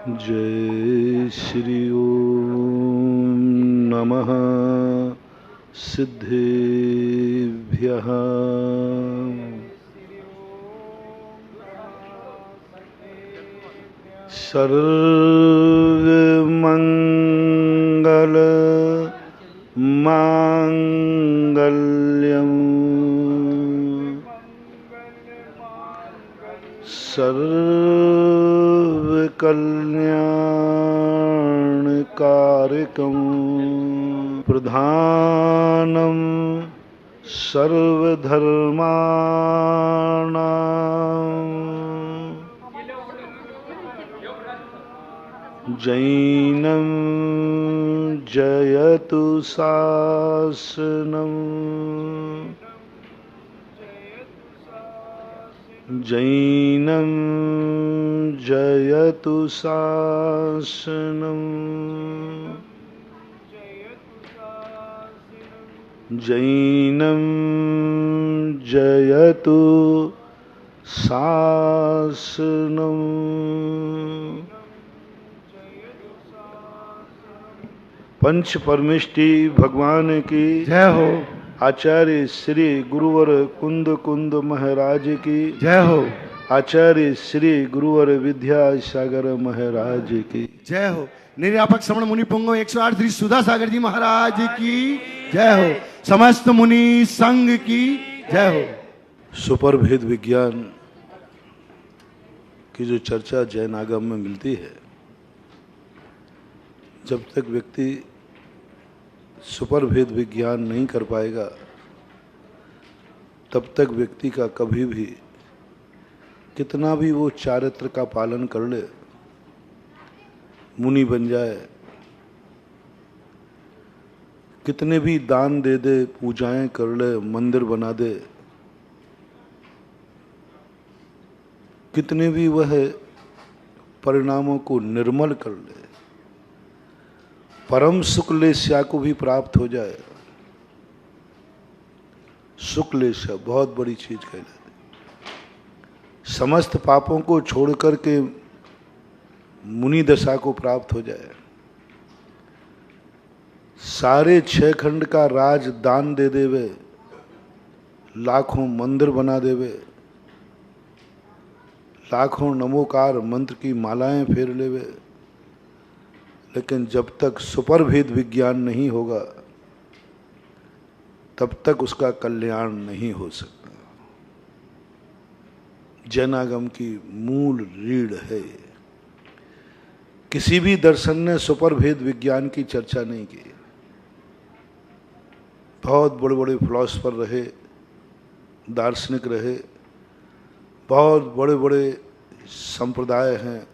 जय श्री ओम नमः सिद्धेभ्यः। सर्वमंगल मांगल्यं सर्वकल्याणकारकं प्रधानं सर्वधर्माणां जैनं जयतु शासनं जैनं जयतु शासनं जैनं जयतु शासनं। पंच परमेष्टि भगवान की जय हो। आचार्य श्री गुरुवर कुंद कुंद महाराज की जय हो। आचार्य श्री गुरुवर विद्यासागर महाराज की जय हो। निर्यापक श्रवण मुनि पुंगो 108 श्री सुधा सागर जी महाराज की जय हो। समस्त मुनि संघ की जय हो। सुपर भेद विज्ञान की जो चर्चा जैन आगम में मिलती है, जब तक व्यक्ति सुपर भेद विज्ञान नहीं कर पाएगा तब तक व्यक्ति का कभी भी कितना भी वो चारित्र का पालन कर ले, मुनि बन जाए, कितने भी दान दे दे, पूजाएं कर ले, मंदिर बना दे, कितने भी वह परिणामों को निर्मल कर ले, परम शुक्लेश्या को भी प्राप्त हो जाए। शुक्लेश्या बहुत बड़ी चीज कहलाती। समस्त पापों को छोड़कर के मुनि दशा को प्राप्त हो जाए, सारे 6 खंड का राज दान दे देवे, लाखों मंदिर बना देवे, लाखों नमोकार मंत्र की मालाएं फेर लेवे, लेकिन जब तक सुपर भेद विज्ञान नहीं होगा तब तक उसका कल्याण नहीं हो सकता। जैनागम की मूल रीढ़ है। किसी भी दर्शन ने सुपर भेद विज्ञान की चर्चा नहीं की। बहुत बड़े बड़े फिलॉसफर रहे, दार्शनिक रहे, बहुत बड़े बड़े संप्रदाय हैं,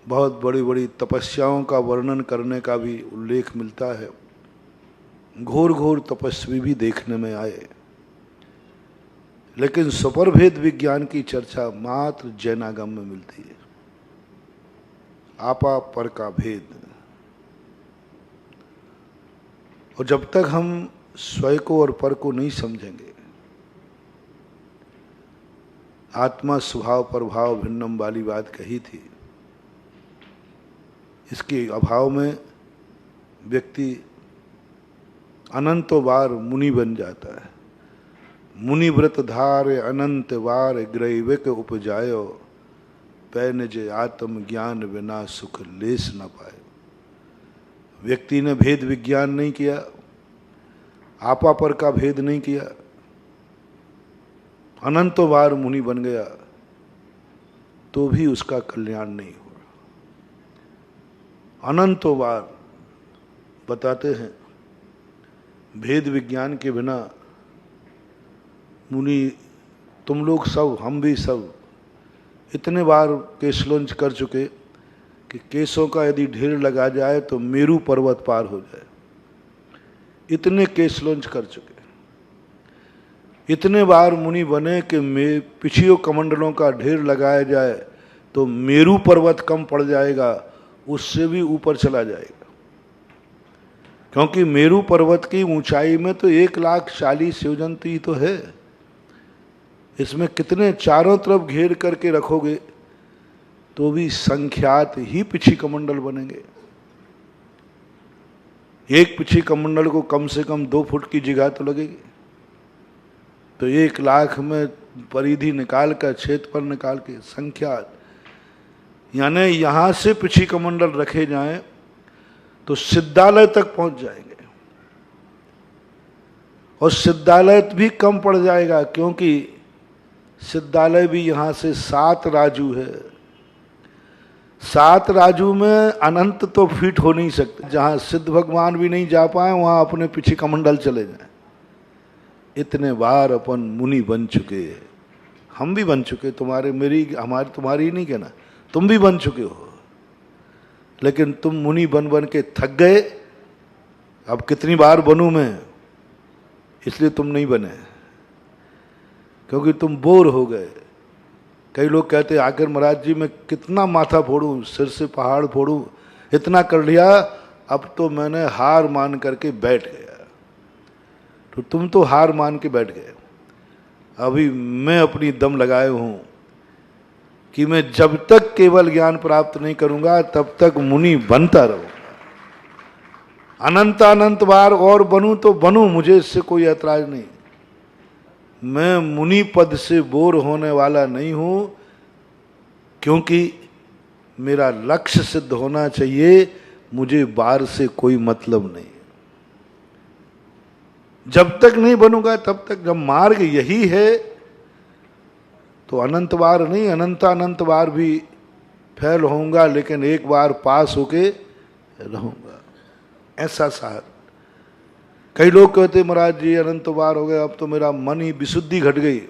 बहुत बड़ी बड़ी तपस्याओं का वर्णन करने का भी उल्लेख मिलता है। घोर घोर तपस्वी भी देखने में आए, लेकिन सुपर भेद विज्ञान की चर्चा मात्र जैनागम में मिलती है। आपा पर का भेद। और जब तक हम स्वयं को और पर को नहीं समझेंगे, आत्मा स्वभाव प्रभाव भिन्नम वाली बात कही थी, इसके अभाव में व्यक्ति अनंत बार मुनि बन जाता है। मुनि व्रत धार अनंत बार ग्रैविक उपजायो, पैन जे आत्म ज्ञान बिना सुख लेस न पाए। व्यक्ति ने भेद विज्ञान नहीं किया, आपा पर का भेद नहीं किया, अनंत बार मुनि बन गया तो भी उसका कल्याण नहीं हुआ। अनंतों बार बताते हैं, भेद विज्ञान के बिना मुनि, तुम लोग सब, हम भी सब इतने बार केशलोंच कर चुके कि केसों का यदि ढेर लगा जाए तो मेरू पर्वत पार हो जाए। इतने केशलोंच कर चुके, इतने बार मुनि बने कि पिछियों कमंडलों का ढेर लगाया जाए तो मेरू पर्वत कम पड़ जाएगा, उससे भी ऊपर चला जाएगा। क्योंकि मेरू पर्वत की ऊंचाई में तो 1,40,000 योजन ही तो है। इसमें कितने चारों तरफ घेर करके रखोगे तो भी संख्यात ही पिछी कमंडल बनेंगे। एक पिछी कमंडल को कम से कम 2 फुट की जगह तो लगेगी। तो 1 लाख में परिधि निकाल कर, क्षेत्रफल निकाल के संख्यात, यानी यहां से पिछी कमंडल रखे जाएं तो सिद्धालय तक पहुंच जाएंगे। और सिद्धालय भी कम पड़ जाएगा, क्योंकि सिद्धालय भी यहां से 7 राजू है। 7 राजू में अनंत तो फिट हो नहीं सकते। जहां सिद्ध भगवान भी नहीं जा पाए वहां अपने पीछे कमंडल चले जाएं। इतने बार अपन मुनि बन चुके हैं, हम भी बन चुके, तुम्हारी नहीं कहना, तुम भी बन चुके हो। लेकिन तुम मुनि बन बन के थक गए। अब कितनी बार बनूं मैं, इसलिए तुम नहीं बने, क्योंकि तुम बोर हो गए। कई लोग कहते आखिर महाराज जी मैं कितना माथा फोड़ूं, सिर से पहाड़ फोड़ूं, इतना कर लिया, अब तो मैंने हार मान करके बैठ गया। तो तुम तो हार मान के बैठ गए। अभी मैं अपनी दम लगाए हूं कि मैं जब तक केवल ज्ञान प्राप्त नहीं करूंगा तब तक मुनि बनता रहूंगा। अनंत अनंत बार और बनूं तो बनूं, मुझे इससे कोई ऐतराज नहीं। मैं मुनि पद से बोर होने वाला नहीं हूं, क्योंकि मेरा लक्ष्य सिद्ध होना चाहिए। मुझे बार से कोई मतलब नहीं। जब तक नहीं बनूंगा तब तक, जब मार्ग यही है तो अनंत बार नहीं, अनंत बार भी फेल होऊंगा, लेकिन एक बार पास होके रहूंगा। ऐसा सार। कई लोग कहते महाराज जी अनंत बार हो गए, अब तो मेरा मन ही विशुद्धि घट गई।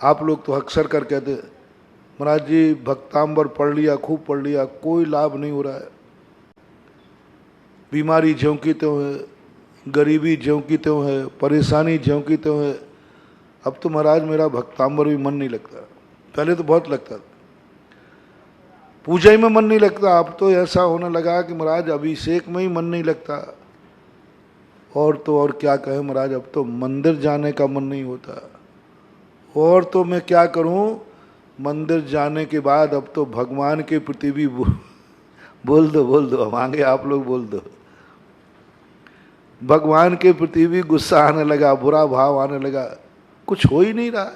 आप लोग तो अक्सर कर कहते महाराज जी भक्तांबर पढ़ लिया, खूब पढ़ लिया, कोई लाभ नहीं हो रहा है। बीमारी ज्यों की त्यों है, गरीबी ज्यों की त्यों है, परेशानी ज्यों की त्यों है। अब तो महाराज मेरा भक्तांबर भी मन नहीं लगता। पहले तो बहुत लगता था, पूजा में मन नहीं लगता। अब तो ऐसा होने लगा कि महाराज अभिषेक में ही मन नहीं लगता। और तो और क्या कहे महाराज, अब तो मंदिर जाने का मन नहीं होता। और तो मैं क्या करूं, मंदिर जाने के बाद अब तो भगवान के प्रति भी बोल दो, हम आगे, आप लोग बोल दो। भगवान के प्रति भी गुस्सा आने लगा, बुरा भाव आने लगा। कुछ हो ही नहीं रहा।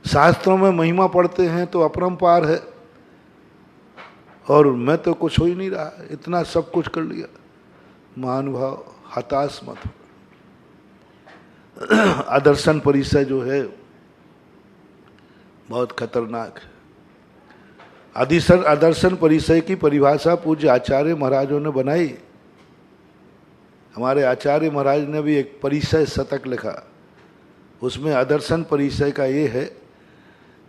शास्त्रों में महिमा पढ़ते हैं तो अपरंपार है, और मैं तो कुछ हो ही नहीं रहा। इतना सब कुछ कर लिया। महानुभाव हताश मत हो। आदर्शन परिचय जो है बहुत खतरनाक है। आदर्शन परिचय की परिभाषा पूज्य आचार्य महाराजों ने बनाई। हमारे आचार्य महाराज ने भी एक परिचय शतक लिखा। उसमें आदर्शन परिचय का ये है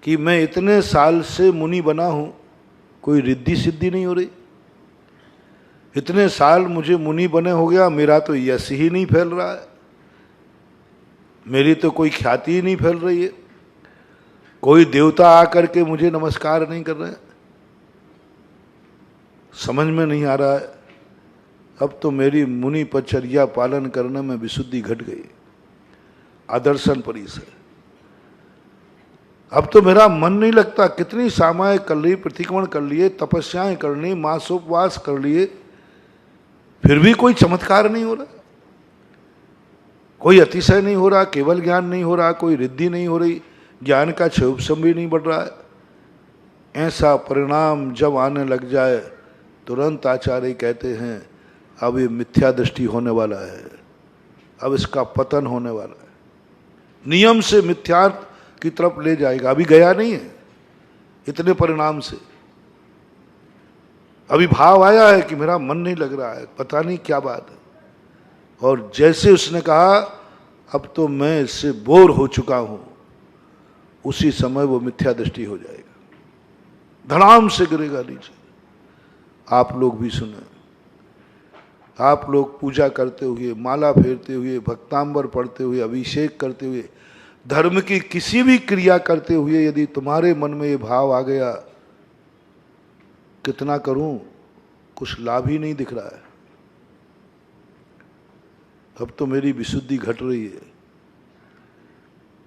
कि मैं इतने साल से मुनि बना हूं, कोई रिद्धि सिद्धि नहीं हो रही। इतने साल मुझे मुनि बने हो गया, मेरा तो यश ही नहीं फैल रहा है, मेरी तो कोई ख्याति ही नहीं फैल रही है। कोई देवता आकर के मुझे नमस्कार नहीं कर रहे। समझ में नहीं आ रहा है। अब तो मेरी मुनि पचर्या पालन करने में विशुद्धि घट गई। आदर्शन परिचय। अब तो मेरा मन नहीं लगता। कितनी सामायिक कर ली, प्रतिक्रमण कर लिए, तपस्याएं कर ली, मासोपवास कर लिए, फिर भी कोई चमत्कार नहीं हो रहा, कोई अतिशय नहीं हो रहा, केवल ज्ञान नहीं हो रहा, कोई रिद्धि नहीं हो रही, ज्ञान का क्षोभसम भी नहीं बढ़ रहा है। ऐसा परिणाम जब आने लग जाए तुरंत आचार्य कहते हैं अब ये मिथ्या दृष्टि होने वाला है, अब इसका पतन होने वाला है, नियम से मिथ्यार्थ की तरफ ले जाएगा। अभी गया नहीं है इतने परिणाम से। अभी भाव आया है कि मेरा मन नहीं लग रहा है, पता नहीं क्या बात है। और जैसे उसने कहा अब तो मैं इससे बोर हो चुका हूं, उसी समय वो मिथ्या दृष्टि हो जाएगा, धड़ाम से गिरेगा नीचे। आप लोग भी सुने, आप लोग पूजा करते हुए, माला फेरते हुए, भक्तांबर पढ़ते हुए, अभिषेक करते हुए, धर्म की किसी भी क्रिया करते हुए यदि तुम्हारे मन में ये भाव आ गया कितना करूं, कुछ लाभ ही नहीं दिख रहा है, अब तो मेरी विशुद्धि घट रही है,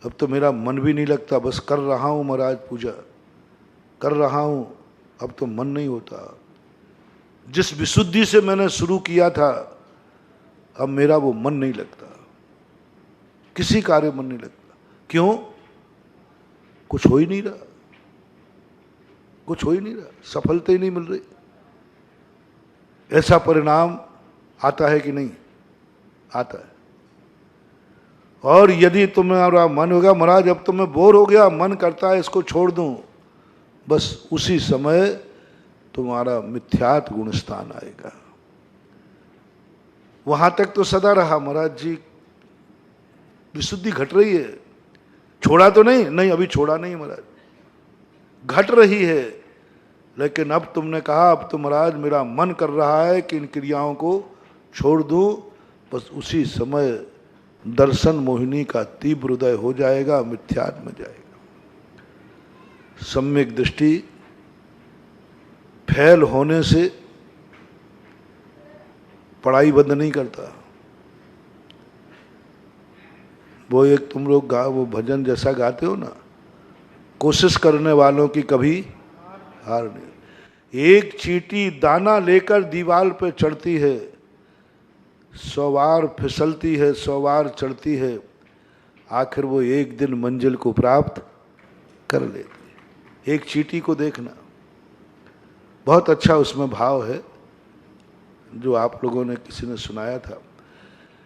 अब तो मेरा मन भी नहीं लगता, बस कर रहा हूँ महाराज पूजा, कर रहा हूँ, अब तो मन नहीं होता। जिस विशुद्धि से मैंने शुरू किया था, अब मेरा वो मन नहीं लगता, किसी कार्य मन नहीं लगता। क्यों? कुछ हो ही नहीं रहा, कुछ हो ही नहीं रहा, सफलता ही नहीं मिल रही। ऐसा परिणाम आता है कि नहीं? आता है। और यदि तुम्हारा मन होगा महाराज अब तो मैं बोर हो गया, मन करता है इसको छोड़ दूं, बस उसी समय तुम्हारा मिथ्यात्व गुण स्थान आएगा। वहां तक तो सदा रहा महाराज जी, विशुद्धि घट रही है, छोड़ा तो नहीं, नहीं अभी छोड़ा नहीं महाराज, घट रही है। लेकिन अब तुमने कहा अब तो महाराज मेरा मन कर रहा है कि इन क्रियाओं को छोड़ दूं, बस उसी समय दर्शन मोहिनी का तीव्र उदय हो जाएगा, मिथ्यात्व में जाएगा। सम्यक दृष्टि फैल होने से पढ़ाई बंद नहीं करता। वो एक तुम लोग वो भजन जैसा गाते हो ना, कोशिश करने वालों की कभी हार नहीं। एक चींटी दाना लेकर दीवार पे चढ़ती है, 100 बार फिसलती है, 100 बार चढ़ती है, आखिर वो एक दिन मंजिल को प्राप्त कर लेती है। एक चींटी को देखना, बहुत अच्छा उसमें भाव है जो आप लोगों ने किसी ने सुनाया था।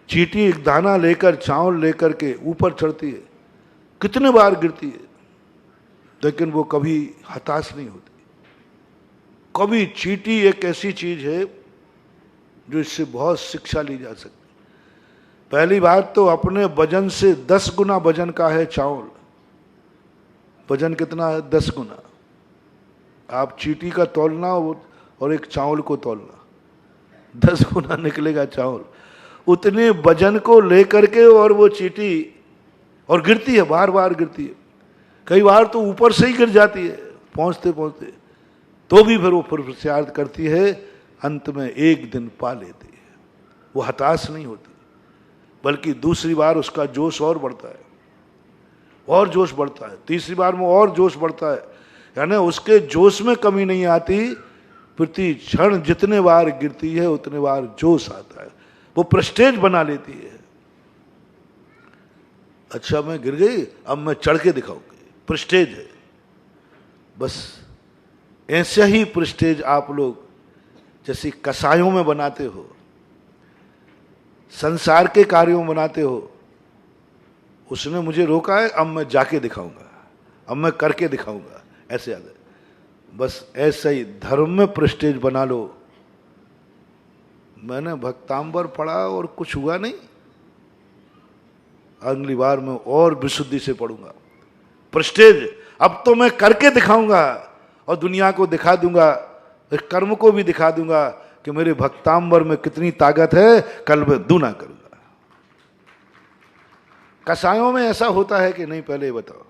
चींटी एक दाना लेकर, चावल लेकर के ऊपर चढ़ती है, कितने बार गिरती है, लेकिन वो कभी हताश नहीं होती। कभी चींटी एक ऐसी चीज है जो इससे बहुत शिक्षा ली जा सकती। पहली बात तो अपने वजन से 10 गुना वजन का है चावल। वजन कितना है? 10 गुना। आप चींटी का तौलना और एक चावल को तौलना, 10 गुना निकलेगा चावल। उतने वजन को लेकर के और वो चींटी और गिरती है, बार बार गिरती है, कई बार तो ऊपर से ही गिर जाती है पहुंचते पहुंचते, तो भी फिर वो पुरुषार्थ करती है, अंत में एक दिन पा लेती है। वो हताश नहीं होती, बल्कि दूसरी बार उसका जोश और बढ़ता है, और जोश बढ़ता है, तीसरी बार में और जोश बढ़ता है, यानी उसके जोश में कमी नहीं आती। प्रति क्षण जितने बार गिरती है उतने बार जोश आता है, वो प्रेस्टेज बना लेती है। अच्छा मैं गिर गई, अब मैं चढ़ के दिखाऊंगी, प्रेस्टेज है। बस ऐसा ही प्रेस्टेज आप लोग जैसे कसायों में बनाते हो, संसार के कार्यों में बनाते हो। उसने मुझे रोका है, अब मैं जाके दिखाऊंगा, अब मैं करके दिखाऊंगा, ऐसे याद है। बस ऐसा ही धर्म में प्रेस्टेज बना लो। मैंने भक्तांबर पढ़ा और कुछ हुआ नहीं, अगली बार मैं और विशुद्धि से पढ़ूंगा। प्रेस्टेज, अब तो मैं करके दिखाऊंगा और दुनिया को दिखा दूंगा, कर्म को भी दिखा दूंगा कि मेरे भक्तांबर में कितनी ताकत है, कल मैं दूना करूंगा। कसायों में ऐसा होता है कि नहीं? पहले बताओ,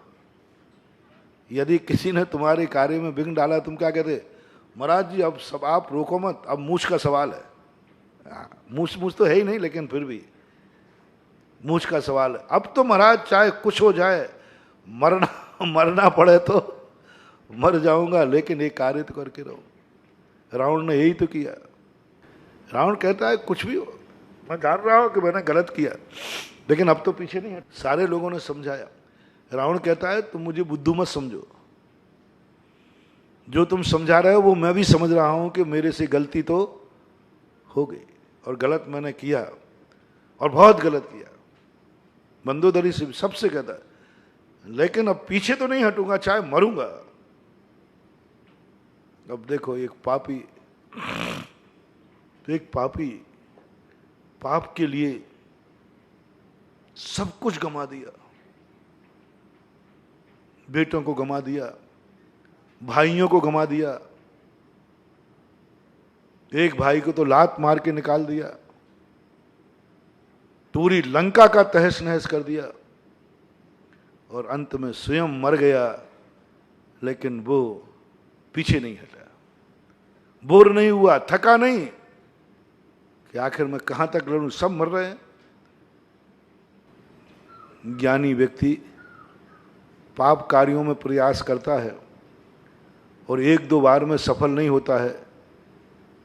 यदि किसी ने तुम्हारे कार्य में विघ्न डाला, तुम क्या कहते? महाराज जी अब सब आप रोको मत, अब मूछ का सवाल है। मूछ तो है ही नहीं, लेकिन फिर भी मूछ का सवाल है। अब तो महाराज चाहे कुछ हो जाए, मरना पड़े तो मर जाऊंगा, लेकिन ये कार्य तो करके रहो। रावण ने यही तो किया। रावण कहता है कुछ भी हो, मैं जान रहा हूं कि मैंने गलत किया, लेकिन अब तो पीछे नहीं है। सारे लोगों ने समझाया। रावण कहता है तुम मुझे बुद्धू मत समझो, जो तुम समझा रहे हो वो मैं भी समझ रहा हूं कि मेरे से गलती तो हो गई, और गलत मैंने किया, और बहुत गलत किया। मंदोदरी से सबसे कहता है, लेकिन अब पीछे तो नहीं हटूंगा, चाहे मरूंगा। अब देखो एक पापी पाप के लिए सब कुछ गंवा दिया, बेटों को गंवा दिया, भाइयों को गंवा दिया, एक भाई को तो लात मार के निकाल दिया, पूरी लंका का तहस नहस कर दिया, और अंत में स्वयं मर गया। लेकिन वो पीछे नहीं हटा, बोर नहीं हुआ, थका नहीं कि आखिर मैं कहां तक लड़ूं, सब मर रहे हैं। ज्ञानी व्यक्ति पाप कार्यों में प्रयास करता है और एक दो बार में सफल नहीं होता है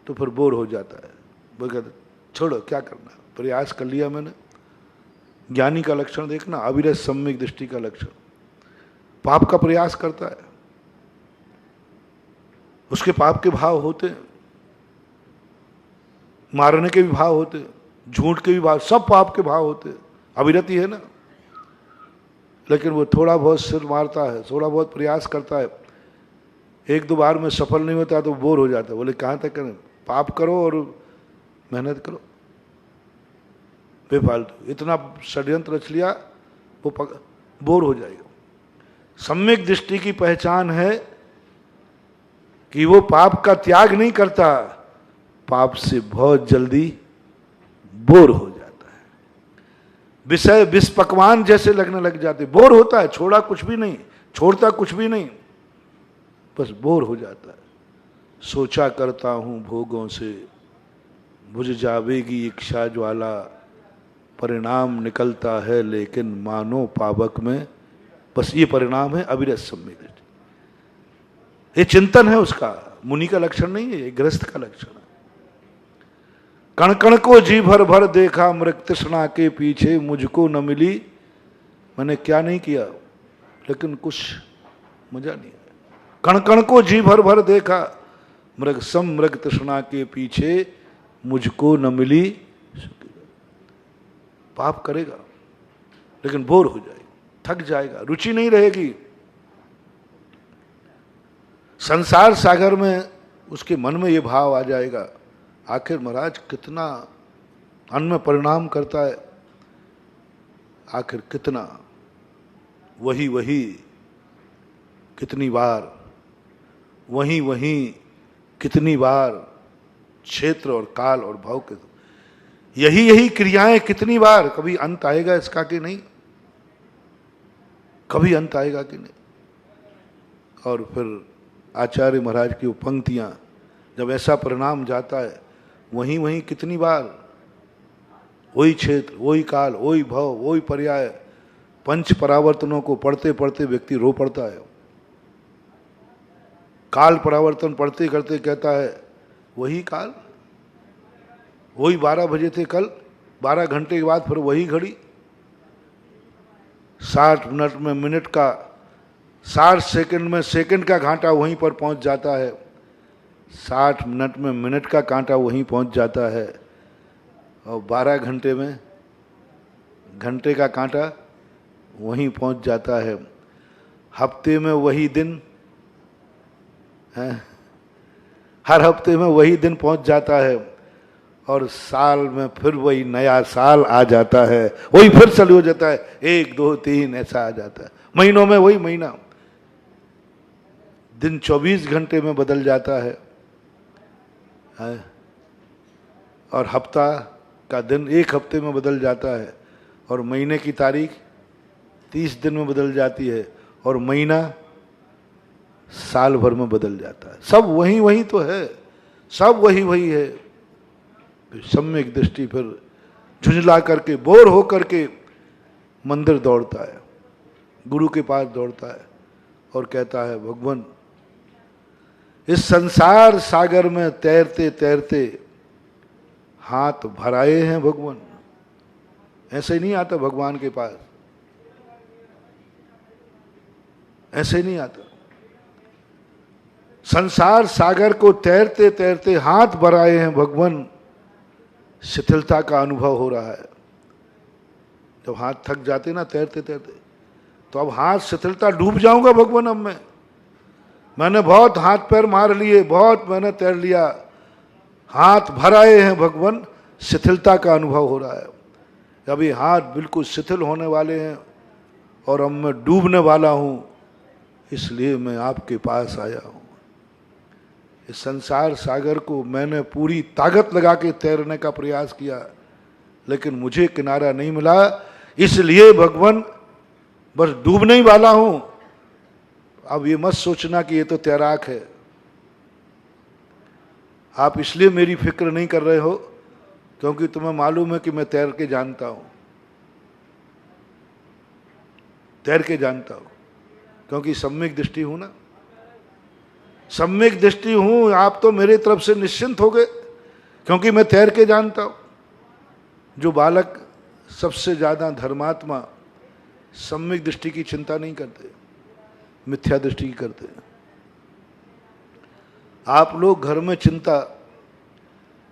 तो फिर बोर हो जाता है। वो कहते छोड़ो, क्या करना, प्रयास कर लिया मैंने। ज्ञानी का लक्षण देखना, अविरत सम्यक दृष्टि का लक्षण। पाप का प्रयास करता है, उसके पाप के भाव होते हैं, मारने के भी भाव होते, झूठ के भी भाव, सब पाप के भाव होते, अविरति है ना। लेकिन वो थोड़ा बहुत सिर मारता है, थोड़ा बहुत प्रयास करता है, एक दो बार में सफल नहीं होता तो बोर हो जाता है। बोले कहाँ तक करें, पाप करो और मेहनत करो, बेफालतू इतना षड्यंत्र रच लिया, वो बोर हो जाएगा। सम्यक दृष्टि की पहचान है कि वो पाप का त्याग नहीं करता, पाप से बहुत जल्दी बोर हो जाता है। विषय विष पकवान जैसे लगने लग जाते, बोर होता है, छोड़ा कुछ भी नहीं, छोड़ता कुछ भी नहीं, बस बोर हो जाता है। सोचा करता हूं भोगों से बुझ जावेगी इच्छा ज्वाला, परिणाम निकलता है लेकिन मानो पावक में। बस ये परिणाम है अविरत सम्यक दृष्टि। ये चिंतन है उसका, मुनि का लक्षण नहीं है, ये गृहस्थ का लक्षण है। कण कण को जी भर भर देखा मृग तृष्णा के पीछे, मुझको न मिली, मैंने क्या नहीं किया लेकिन कुछ मजा नहीं आया। कण कण को जी भर भर देखा मृग सम मृग तृष्णा के पीछे, मुझको न मिली। पाप करेगा लेकिन बोर हो जाएगा, थक जाएगा, रुचि नहीं रहेगी। संसार सागर में उसके मन में ये भाव आ जाएगा, आखिर महाराज कितना अन्न में परिणाम करता है, आखिर कितना, वही वही कितनी बार, वही वही कितनी बार, क्षेत्र और काल और भाव के यही यही क्रियाएं कितनी बार, कभी अंत आएगा इसका कि नहीं, कभी अंत आएगा कि नहीं। और फिर आचार्य महाराज की वो पंक्तियां, जब ऐसा परिणाम जाता है, वहीं वहीं कितनी बार, वही क्षेत्र, वही काल, वही भव, वही पर्याय, पंच परावर्तनों को पढ़ते पढ़ते व्यक्ति रो पड़ता है। काल परावर्तन पढ़ते करते कहता है वही काल, वही 12 बजे थे कल, 12 घंटे के बाद फिर वही घड़ी, 60 मिनट में मिनट का, 60 सेकंड में सेकंड का घंटा वहीं पर पहुंच जाता है, 60 मिनट में मिनट का कांटा वहीं पहुंच जाता है, और 12 घंटे में घंटे का कांटा वहीं पहुंच जाता है। हफ्ते में वही दिन है, हर हफ्ते में वही दिन पहुंच जाता है, और साल में फिर वही नया साल आ जाता है, वही फिर चालू हो जाता है, 1 2 3 ऐसा आ जाता है। महीनों में वही महीना, दिन 24 घंटे में बदल जाता है, और हफ्ता का दिन 1 हफ्ते में बदल जाता है, और महीने की तारीख 30 दिन में बदल जाती है, और महीना साल भर में बदल जाता है। सब वही वही तो है, सब वही वही है। सम्यक दृष्टि फिर झुंझला करके, बोर हो करके मंदिर दौड़ता है, गुरु के पास दौड़ता है और कहता है भगवान, इस संसार सागर में तैरते तैरते हाथ भराए हैं भगवान। ऐसे ही नहीं आता भगवान के पास, ऐसे ही नहीं आता। संसार सागर को तैरते तैरते हाथ भराए हैं भगवान, शिथिलता का अनुभव हो रहा है। जब हाथ थक जाते ना तैरते तैरते, तो अब हाथ शिथिलता, डूब जाऊंगा भगवान अब मैंने बहुत हाथ पैर मार लिए, बहुत मैंने तैर लिया, हाथ भराए हैं भगवान, शिथिलता का अनुभव हो रहा है। अभी हाथ बिल्कुल शिथिल होने वाले हैं और अब मैं डूबने वाला हूं, इसलिए मैं आपके पास आया हूं। इस संसार सागर को मैंने पूरी ताकत लगा के तैरने का प्रयास किया, लेकिन मुझे किनारा नहीं मिला, इसलिए भगवान बस डूबने ही वाला हूं। अब ये मत सोचना कि ये तो तैराक है, आप इसलिए मेरी फिक्र नहीं कर रहे हो क्योंकि तुम्हें मालूम है कि मैं तैर के जानता हूं, तैर के जानता हूं। क्योंकि सम्यक दृष्टि हूं ना, सम्यक दृष्टि हूं, आप तो मेरी तरफ से निश्चिंत हो गए, क्योंकि मैं तैर के जानता हूं। जो बालक सबसे ज्यादा धर्मात्मा सम्यक दृष्टि की चिंता नहीं करते, मिथ्या दृष्टि की करते हैं। आप लोग घर में चिंता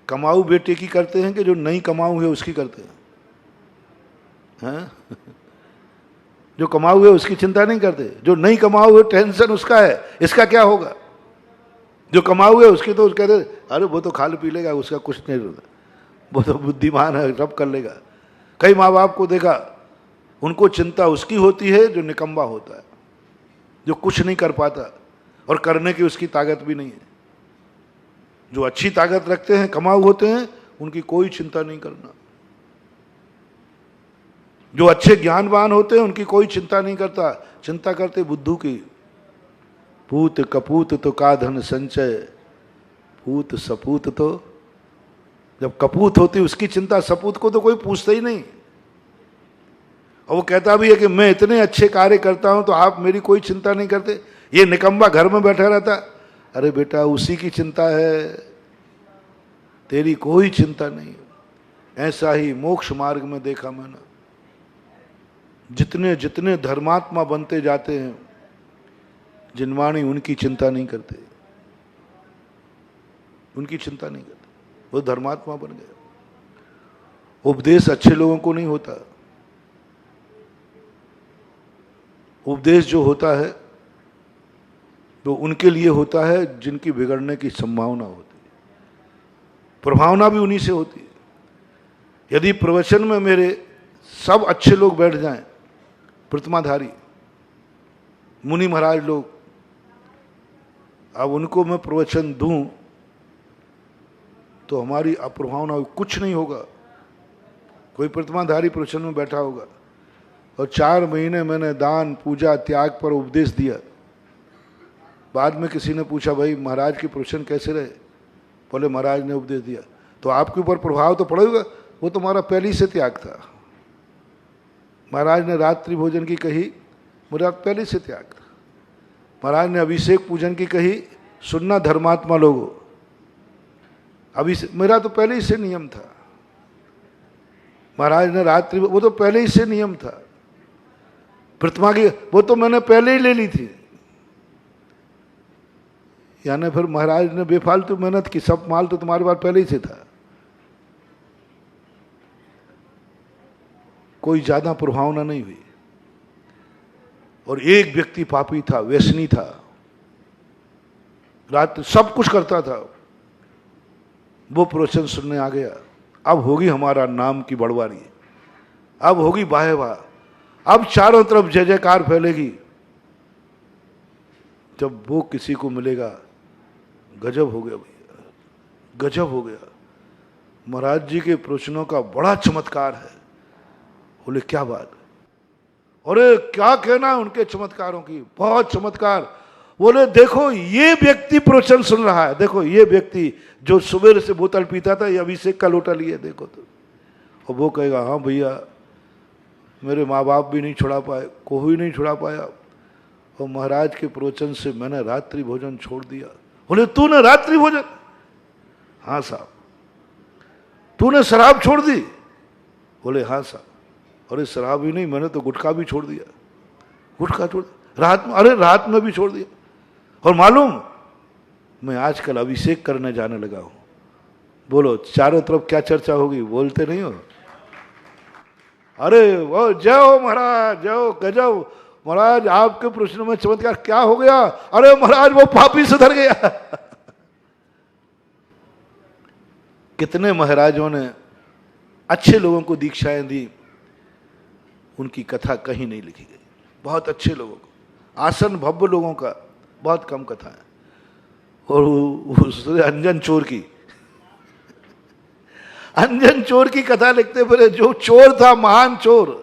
कमाऊ बेटे की करते हैं कि जो नहीं कमाऊ है उसकी करते हैं? जो कमाऊ है उसकी चिंता नहीं करते, जो नहीं कमाऊ है टेंशन उसका है, इसका क्या होगा। जो कमाऊ है उसकी तो कहते अरे वो तो खा पी लेगा, उसका कुछ नहीं होता, वो तो बुद्धिमान है, सब कर लेगा। कई माँ बाप को देखा, उनको चिंता उसकी होती है जो निकम्मा होता है, जो कुछ नहीं कर पाता और करने की उसकी ताकत भी नहीं है। जो अच्छी ताकत रखते हैं, कमाऊ होते हैं, उनकी कोई चिंता नहीं करना। जो अच्छे ज्ञानवान होते हैं उनकी कोई चिंता नहीं करता, चिंता करते बुद्धू की। पूत कपूत तो का धन संचय, पूत सपूत तो, जब कपूत होती उसकी चिंता, सपूत को तो कोई पूछता ही नहीं। और वो कहता भी है कि मैं इतने अच्छे कार्य करता हूं तो आप मेरी कोई चिंता नहीं करते। ये निकम्मा घर में बैठा रहता, अरे बेटा उसी की चिंता है, तेरी कोई चिंता नहीं। ऐसा ही मोक्ष मार्ग में देखा मैंने, जितने जितने धर्मात्मा बनते जाते हैं, जिनवाणी उनकी चिंता नहीं करते, उनकी चिंता नहीं करते, वो धर्मात्मा बन गए। उपदेश अच्छे लोगों को नहीं होता, उपदेश जो होता है तो उनके लिए होता है जिनकी बिगड़ने की संभावना होती है, प्रभावना भी उन्हीं से होती है। यदि प्रवचन में मेरे सब अच्छे लोग बैठ जाएं, प्रतिमाधारी मुनि महाराज लोग, अब उनको मैं प्रवचन दूं तो हमारी अप्रभावना कुछ नहीं होगा। कोई प्रतिमाधारी प्रवचन में बैठा होगा और 4 महीने मैंने दान पूजा त्याग पर उपदेश दिया, बाद में किसी ने पूछा भाई महाराज के प्रवचन कैसे रहे, बोले महाराज ने उपदेश दिया, तो आपके ऊपर प्रभाव तो पड़ेगा, वो तो हमारा पहले से त्याग था। महाराज ने रात्रि भोजन की कही, मेरा पहले से त्याग था। महाराज ने अभिषेक पूजन की कही, सुनना धर्मात्मा लोगों, अभिषेक मेरा तो पहले ही से नियम था। महाराज ने रात्रि, वो तो पहले ही से नियम था। प्रतिमा की वो तो मैंने पहले ही ले ली थी, यानी फिर महाराज ने बेफालतू मेहनत की, सब माल तो तुम्हारे पास पहले ही से था। कोई ज्यादा प्रभावना नहीं हुई। और एक व्यक्ति पापी था, व्यसनी था, रात सब कुछ करता था, वो प्रवचन सुनने आ गया। अब होगी हमारा नाम की बड़वारी, अब होगी बाहे वाह, अब चारों तरफ जय जयकार फैलेगी। जब वो किसी को मिलेगा, गजब हो गया भैया, गजब हो गया। महाराज जी के प्रवचनों का बड़ा चमत्कार है। बोले क्या बात, अरे क्या कहना है उनके चमत्कारों की, बहुत चमत्कार। बोले देखो ये व्यक्ति प्रवचन सुन रहा है, देखो ये व्यक्ति जो सुबह से बोतल पीता था, ये अभिषेक का लोटा लिए, देखो तो। और वो कहेगा हाँ भैया मेरे माँ बाप भी नहीं छुड़ा पाए, कोई नहीं छुड़ा पाया, और महाराज के प्रवचन से मैंने रात्रि भोजन छोड़ दिया। बोले तूने रात्रि भोजन? हाँ साहब। तूने शराब छोड़ दी? बोले हाँ साहब। अरे शराब ही नहीं, मैंने तो गुटखा भी छोड़ दिया, गुटखा छोड़ रात में, अरे रात में भी छोड़ दिया। और मालूम मैं आजकल अभिषेक करने जाने लगा हूं। बोलो चारों तरफ क्या चर्चा होगी, बोलते नहीं हो? अरे वो जय हो महाराज, जय हो, गजब महाराज आपके प्रश्न में चमत्कार क्या हो गया? अरे महाराज वो पापी सुधर गया। कितने महाराजों ने अच्छे लोगों को दीक्षाएं दी, उनकी कथा कहीं नहीं लिखी गई। बहुत अच्छे लोगों को, आसन भव्य लोगों का बहुत कम कथा है। और उसने अंजन चोर की, अंजन चोर की कथा लिखते फिरे, जो चोर था महान चोर,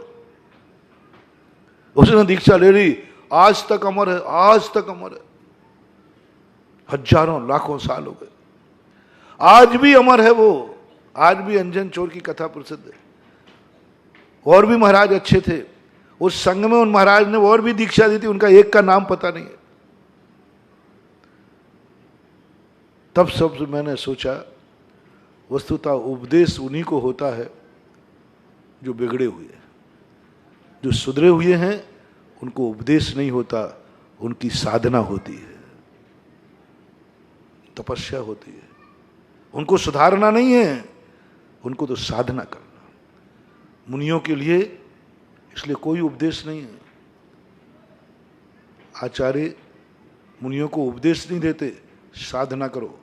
उसने दीक्षा ले ली, आज तक अमर है, आज तक अमर है। हजारों लाखों साल हो गए, आज भी अमर है वो, आज भी अंजन चोर की कथा प्रसिद्ध है। और भी महाराज अच्छे थे, उस संघ में उन महाराज ने और भी दीक्षा दी थी, उनका एक का नाम पता नहीं है। तब सब मैंने सोचा वस्तुतः उपदेश उन्हीं को होता है जो बिगड़े हुए हैं। जो सुधरे हुए हैं उनको उपदेश नहीं होता, उनकी साधना होती है, तपस्या होती है। उनको सुधारना नहीं है, उनको तो साधना करना। मुनियों के लिए इसलिए कोई उपदेश नहीं है। आचार्य मुनियों को उपदेश नहीं देते, साधना करो,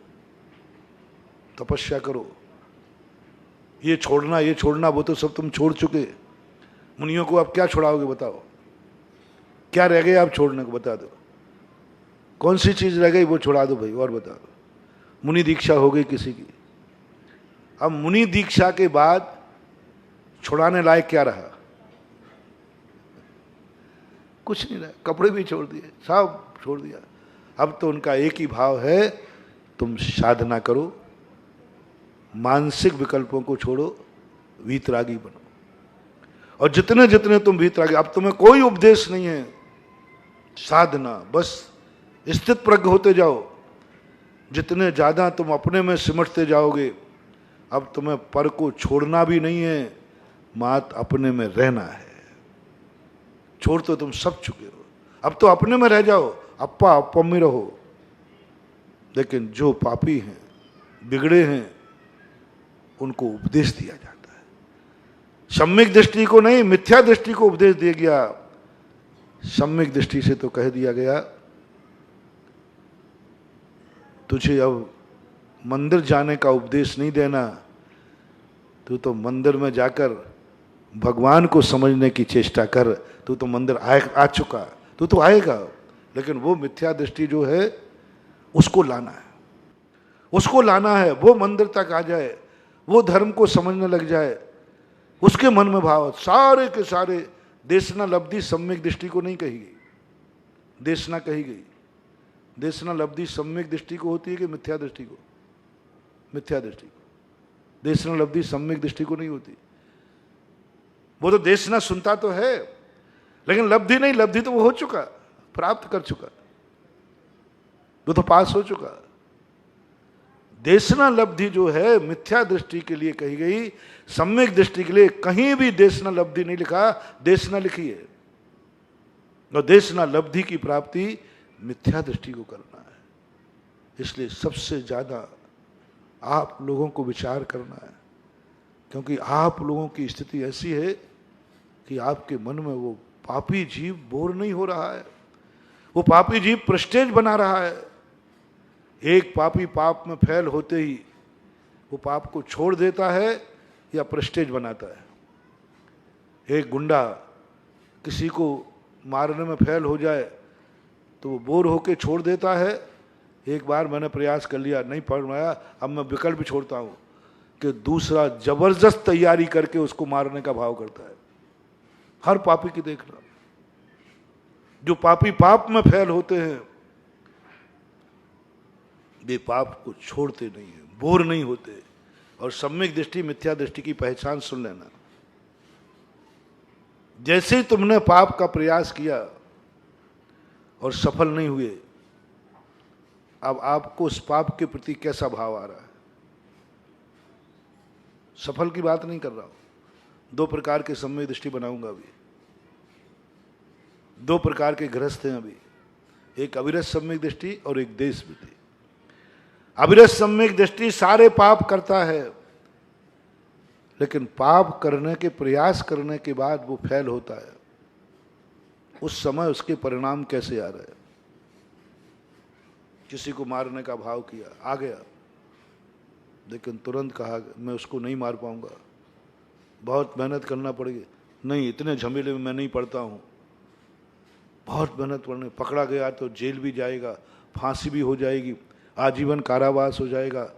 तपस्या करो, ये छोड़ना वो तो सब तुम छोड़ चुके। मुनियों को आप क्या छोड़ाओगे बताओ? क्या रह गए आप छोड़ने को? बता दो, कौन सी चीज रह गई वो छोड़ा दो भाई, और बता दो। मुनि दीक्षा हो गई किसी की, अब मुनि दीक्षा के बाद छुड़ाने लायक क्या रहा? कुछ नहीं रहा। कपड़े भी छोड़ दिए, सब छोड़ दिया। अब तो उनका एक ही भाव है, तुम साधना करो, मानसिक विकल्पों को छोड़ो, वीतरागी बनो। और जितने जितने तुम वीतरागी, अब तुम्हें कोई उपदेश नहीं है, साधना बस, स्थित प्रज्ञ होते जाओ। जितने ज्यादा तुम अपने में सिमटते जाओगे, अब तुम्हें पर को छोड़ना भी नहीं है, मात अपने में रहना है। छोड़ तो तुम सब चुके हो, अब तो अपने में रह जाओ, अप्पा अप्पा में रहो। लेकिन जो पापी हैं, बिगड़े हैं, उनको उपदेश दिया जाता है। सम्यक दृष्टि को नहीं, मिथ्या दृष्टि को उपदेश दिया गया। सम्यक दृष्टि से तो कह दिया गया, तुझे अब मंदिर जाने का उपदेश नहीं देना, तू तो मंदिर में जाकर भगवान को समझने की चेष्टा कर। तू तो मंदिर आ चुका, तू तो आएगा। लेकिन वो मिथ्या दृष्टि जो है उसको लाना है, उसको लाना है। वो मंदिर तक आ जाए, वो धर्म को समझने लग जाए, उसके मन में भाव। सारे के सारे देशना लब्धि सम्यक दृष्टि को नहीं कही गई, देशना कही गई। देशना लब्धि सम्यक दृष्टि को होती है कि मिथ्या दृष्टि को? मिथ्या दृष्टि को। देशना लब्धि सम्यक दृष्टि को नहीं होती। वो तो देशना सुनता तो है, लेकिन लब्धि नहीं। लब्धि तो वो हो चुका, प्राप्त कर चुका, वो तो पास हो चुका। देशना लब्धि जो है मिथ्या दृष्टि के लिए कही गई, सम्यक दृष्टि के लिए कहीं भी देशना लब्धि नहीं लिखा, देशना लिखी है। और देशना लब्धि की प्राप्ति मिथ्या दृष्टि को करना है। इसलिए सबसे ज्यादा आप लोगों को विचार करना है, क्योंकि आप लोगों की स्थिति ऐसी है कि आपके मन में वो पापी जीव बोर नहीं हो रहा है, वो पापी जीव प्रेस्टेज बना रहा है। एक पापी पाप में फैल होते ही वो पाप को छोड़ देता है या प्रेस्टेज बनाता है। एक गुंडा किसी को मारने में फैल हो जाए तो वो बोर होके छोड़ देता है। एक बार मैंने प्रयास कर लिया, नहीं पढ़ पाया, अब मैं विकल्प भी छोड़ता हूँ कि दूसरा जबरदस्त तैयारी करके उसको मारने का भाव करता है। हर पापी की देखना, जो पापी पाप में फैल होते हैं वे पाप को छोड़ते नहीं है, बोर नहीं होते। और सम्यक दृष्टि मिथ्या दृष्टि की पहचान सुन लेना। जैसे ही तुमने पाप का प्रयास किया और सफल नहीं हुए, अब आपको उस पाप के प्रति कैसा भाव आ रहा है? सफल की बात नहीं कर रहा हूं। दो प्रकार के सम्यक दृष्टि बनाऊंगा अभी। दो प्रकार के गृहस्थ हैं अभी, एक अविरत सम्यक दृष्टि और एक देश दृष्टि। अविरत सम्यक दृष्टि सारे पाप करता है, लेकिन पाप करने के प्रयास करने के बाद वो फेल होता है। उस समय उसके परिणाम कैसे आ रहे हैं? किसी को मारने का भाव किया, आ गया, लेकिन तुरंत कहा मैं उसको नहीं मार पाऊंगा, बहुत मेहनत करना पड़ेगी। नहीं, इतने झमेले में मैं नहीं पड़ता हूं, बहुत मेहनत करने। पकड़ा गया तो जेल भी जाएगा, फांसी भी हो जाएगी, आजीवन कारावास हो जाएगा।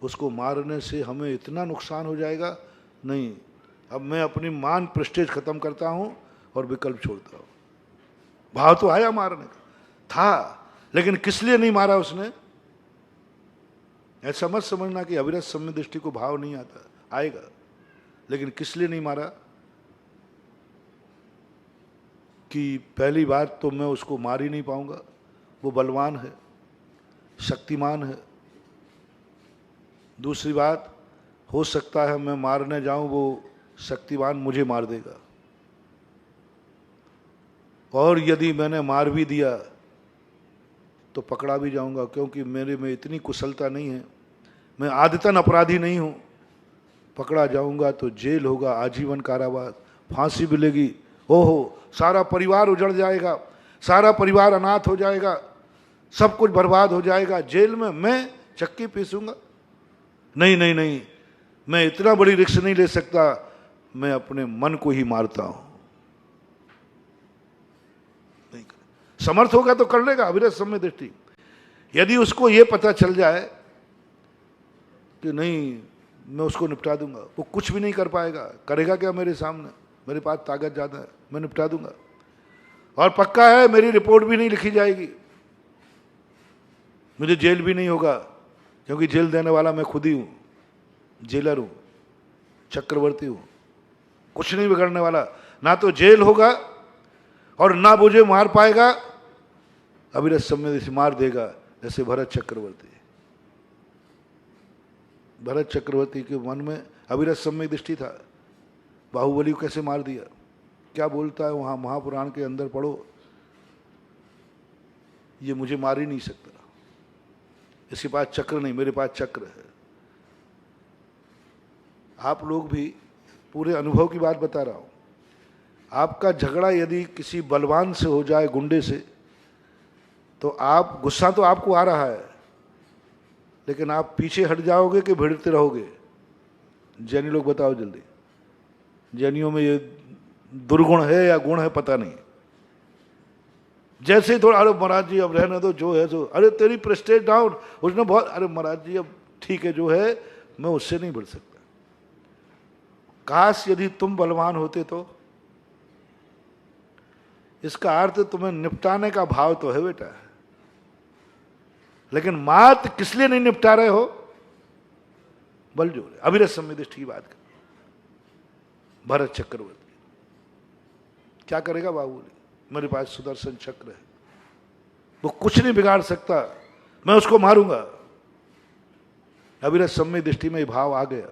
उसको मारने से हमें इतना नुकसान हो जाएगा, नहीं, अब मैं अपनी मान प्रेस्टेज खत्म करता हूं और विकल्प छोड़ता हूं। भाव तो आया मारने का था, लेकिन किस लिए नहीं मारा उसने? ऐसा मत समझना कि अविरत सम्यक दृष्टि को भाव नहीं आता, आएगा, लेकिन किस लिए नहीं मारा? कि पहली बात तो मैं उसको मार ही नहीं पाऊंगा, वो बलवान है, शक्तिमान है। दूसरी बात, हो सकता है मैं मारने जाऊं वो शक्तिमान मुझे मार देगा, और यदि मैंने मार भी दिया तो पकड़ा भी जाऊंगा, क्योंकि मेरे में इतनी कुशलता नहीं है, मैं आदतन अपराधी नहीं हूं। पकड़ा जाऊंगा तो जेल होगा, आजीवन कारावास, फांसी मिलेगी, ओहो सारा परिवार उजड़ जाएगा, सारा परिवार अनाथ हो जाएगा, सब कुछ बर्बाद हो जाएगा, जेल में मैं चक्की पीसूंगा। नहीं नहीं नहीं, मैं इतना बड़ी रिस्क नहीं ले सकता, मैं अपने मन को ही मारता हूं। नहीं कर, समर्थ होगा तो कर लेगा अविरत सम्यक दृष्टि। यदि उसको यह पता चल जाए कि नहीं मैं उसको निपटा दूंगा, वो कुछ भी नहीं कर पाएगा, करेगा क्या मेरे सामने, मेरे पास ताकत ज्यादा है, मैं निपटा दूंगा, और पक्का है मेरी रिपोर्ट भी नहीं लिखी जाएगी, मुझे जेल भी नहीं होगा, क्योंकि जेल देने वाला मैं खुद ही हूं, जेलर हूं, चक्रवर्ती हूं, कुछ नहीं बिगड़ने वाला, ना तो जेल होगा और ना मुझे मार पाएगा, अविरत सम्यक से मार देगा, जैसे भरत चक्रवर्ती। भरत चक्रवर्ती के मन में अविरत सम्यक दृष्टि था, बाहुबली को कैसे मार दिया, क्या बोलता है वहां महापुराण के अंदर पढ़ो, ये मुझे मार ही नहीं सकता, इसके पास चक्र नहीं, मेरे पास चक्र है। आप लोग भी, पूरे अनुभव की बात बता रहा हूं, आपका झगड़ा यदि किसी बलवान से हो जाए, गुंडे से, तो आप, गुस्सा तो आपको आ रहा है, लेकिन आप पीछे हट जाओगे कि भिड़ते रहोगे? जैनी लोग बताओ जल्दी, जैनियों में ये दुर्गुण है या गुण है पता नहीं। जैसे ही थोड़ा, अरे महाराज जी अब रहने दो, जो है सो, अरे तेरी प्रेस्टेज डाउन, उसने बहुत, अरे महाराज जी अब ठीक है जो है, मैं उससे नहीं बढ़ सकता। काश यदि तुम बलवान होते तो, इसका अर्थ तुम्हें निपटाने का भाव तो है बेटा, लेकिन मात किस लिए नहीं निपटा रहे हो? बल जोर, अविरत सम्यक दृष्टि की बात कर। भरत चक्रवर्ती क्या करेगा? बाहुबली, मेरे पास सुदर्शन चक्र है, वो कुछ नहीं बिगाड़ सकता, मैं उसको मारूंगा। अविरत सम्यक दृष्टि में भाव आ गया।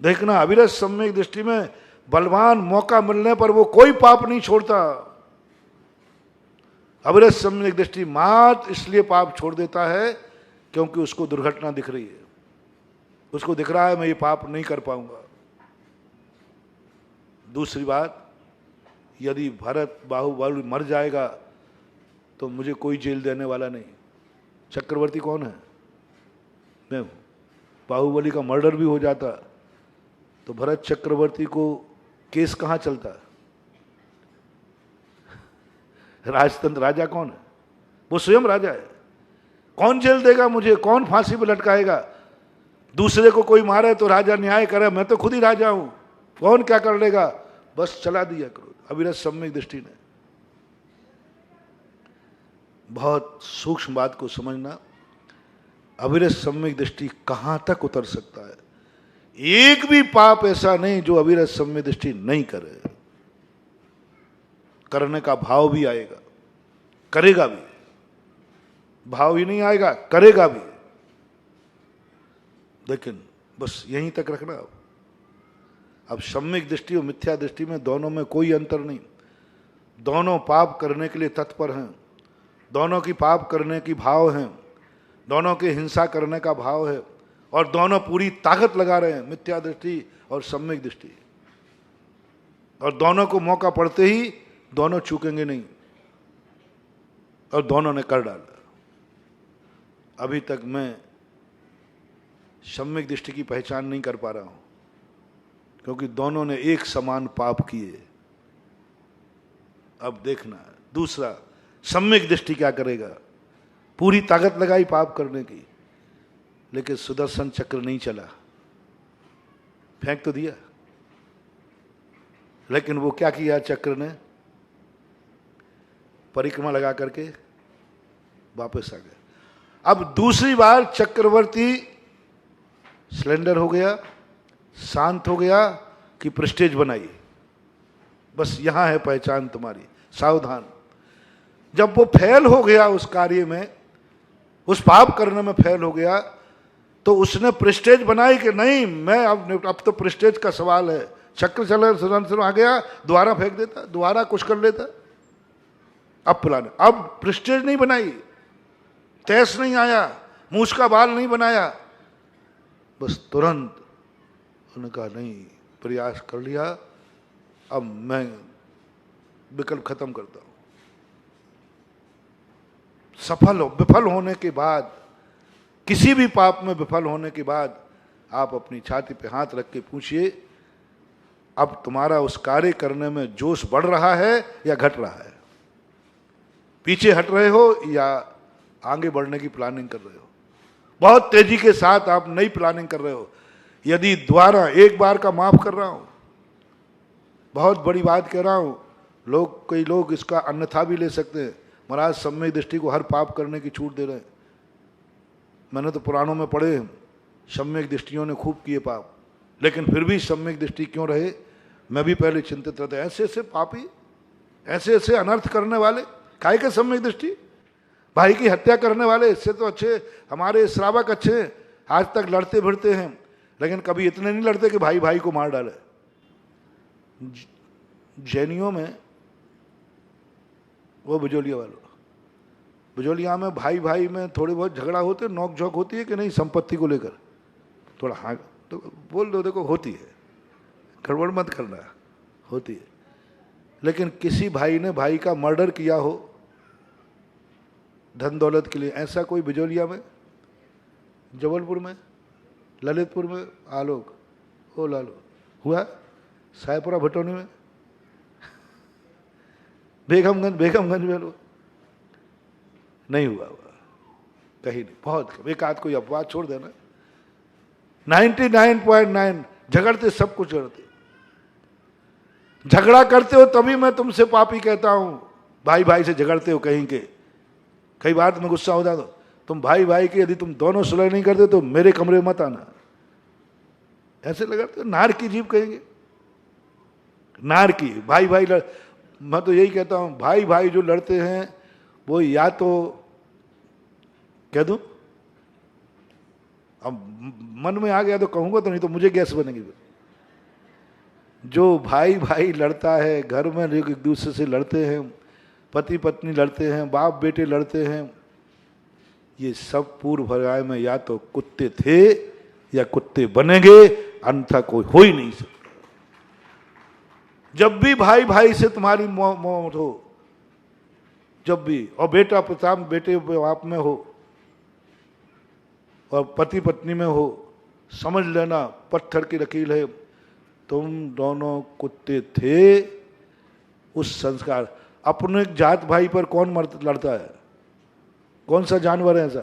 देखना, अविरत सम्यक दृष्टि में बलवान मौका मिलने पर वो कोई पाप नहीं छोड़ता। अविरत सम्यक दृष्टि मात्र इसलिए पाप छोड़ देता है क्योंकि उसको दुर्घटना दिख रही है, उसको दिख रहा है मैं ये पाप नहीं कर पाऊंगा। दूसरी बात, यदि भरत बाहुबली मर जाएगा तो मुझे कोई जेल देने वाला नहीं। चक्रवर्ती कौन है? मैं हूं। बाहुबली का मर्डर भी हो जाता तो भरत चक्रवर्ती को केस कहां चलता? राजतंत्र, राजा कौन है? वो स्वयं राजा है। कौन जेल देगा मुझे? कौन फांसी पर लटकाएगा? दूसरे को कोई मारे तो राजा न्याय करे, मैं तो खुद ही राजा हूं, कौन क्या कर लेगा? बस चला दिया करो। अविरत सम्यक दृष्टि ने, बहुत सूक्ष्म बात को समझना, अविरत सम्यक दृष्टि कहां तक उतर सकता है। एक भी पाप ऐसा नहीं जो अविरत सम्यक दृष्टि नहीं करे। करने का भाव भी आएगा, करेगा भी। भाव ही नहीं आएगा, करेगा भी। लेकिन बस यहीं तक रखना। अब सम्यक दृष्टि और मिथ्या दृष्टि में, दोनों में कोई अंतर नहीं। दोनों पाप करने के लिए तत्पर हैं, दोनों की पाप करने की भाव हैं, दोनों के हिंसा करने का भाव है, और दोनों पूरी ताकत लगा रहे हैं, मिथ्या दृष्टि और सम्यक दृष्टि। और दोनों को मौका पड़ते ही दोनों चूकेंगे नहीं, और दोनों ने कर डाला। अभी तक मैं सम्यक दृष्टि की पहचान नहीं कर पा रहा हूं, क्योंकि दोनों ने एक समान पाप किए। अब देखना दूसरा, सम्यक दृष्टि क्या करेगा? पूरी ताकत लगाई पाप करने की, लेकिन सुदर्शन चक्र नहीं चला, फेंक तो दिया, लेकिन वो क्या किया? चक्र ने परिक्रमा लगा करके वापस आ गया। अब दूसरी बार चक्रवर्ती सिलेंडर हो गया, शांत हो गया कि प्रेस्टेज बनाई। बस यहाँ है पहचान तुम्हारी, सावधान। जब वो फेल हो गया उस कार्य में, उस पाप करने में फेल हो गया, तो उसने प्रेस्टेज बनाई कि नहीं, मैं अब तो प्रेस्टेज का सवाल है। चक्र चल आ गया, दोबारा फेंक देता, दोबारा कुछ कर लेता। अब प्लान, अब प्रेस्टेज नहीं बनाई, तैस नहीं आया, मूछ का बाल नहीं बनाया, बस तुरंत उन्होंने कहा नहीं, प्रयास कर लिया, अब मैं विकल्प खत्म करता हूं। विफल होने के बाद, किसी भी पाप में विफल होने के बाद, आप अपनी छाती पे हाथ रख के पूछिए, अब तुम्हारा उस कार्य करने में जोश बढ़ रहा है या घट रहा है? पीछे हट रहे हो या आगे बढ़ने की प्लानिंग कर रहे हो? बहुत तेजी के साथ आप नई प्लानिंग कर रहे हो। यदि दोबारा एक बार का माफ कर रहा हूं, बहुत बड़ी बात कह रहा हूं, कई लोग इसका अन्यथा भी ले सकते हैं। महाराज सम्यक दृष्टि को हर पाप करने की छूट दे रहे हैं। मैंने तो पुराणों में पढ़े, सम्यक दृष्टियों ने खूब किए पाप, लेकिन फिर भी सम्यक दृष्टि क्यों रहे? मैं भी पहले चिंतित रहता, ऐसे ऐसे पापी, ऐसे ऐसे अनर्थ करने वाले, काहे के सम्यक दृष्टि? भाई की हत्या करने वाले, इससे तो अच्छे हमारे श्रावक अच्छे हैं, आज तक लड़ते भिड़ते हैं, लेकिन कभी इतने नहीं लड़ते कि भाई भाई को मार डाले। जैनियों में, वो बिजोलिया वालों, बिजोलिया में भाई भाई में थोड़े बहुत झगड़ा होते, नोक झोंक होती है कि नहीं संपत्ति को लेकर? थोड़ा हाँ तो बोल दो, देखो होती है, गड़बड़ मत करना, होती है। लेकिन किसी भाई ने भाई का मर्डर किया हो धन दौलत के लिए, ऐसा कोई बिजोलिया में, जबलपुर में, ललितपुर में, आलोक, ओ लालो हुआ, सायपुरा भटोनी में, बेगमगंज में लो, नहीं हुआ कहीं नहीं, बहुत कम, एक आध कोई अपवाद छोड़ देना। 99.9 झगड़ते, सब कुछ झगड़ते। झगड़ा करते हो तभी मैं तुमसे पापी कहता हूं, भाई भाई से झगड़ते हो कहीं के। कई बार तुम्हें गुस्सा हो जाता, तुम भाई भाई के यदि तुम दोनों सुलह नहीं करते तो मेरे कमरे में मत आना, ऐसे लगाते हो। नार की जीव कहेंगे, नार की, भाई भाई मैं तो यही कहता हूं, भाई भाई जो लड़ते हैं वो या तो कह दूं, अब मन में आ गया तो कहूंगा, तो नहीं तो मुझे गैस बनेगी। जो भाई भाई लड़ता है, घर में लोग एक दूसरे से लड़ते हैं, पति पत्नी लड़ते हैं, बाप बेटे लड़ते हैं, ये सब पूर्व भराय में या तो कुत्ते थे या कुत्ते बनेंगे, अन्यथा कोई हो ही नहीं सकता। जब भी भाई भाई से तुम्हारी मौत हो, जब भी, और बेटा पिता बेटे बाप में हो और पति पत्नी में हो, समझ लेना पत्थर की लकीर है, तुम दोनों कुत्ते थे। उस संस्कार, अपने जात भाई पर कौन लड़ता है? कौन सा जानवर है ऐसा?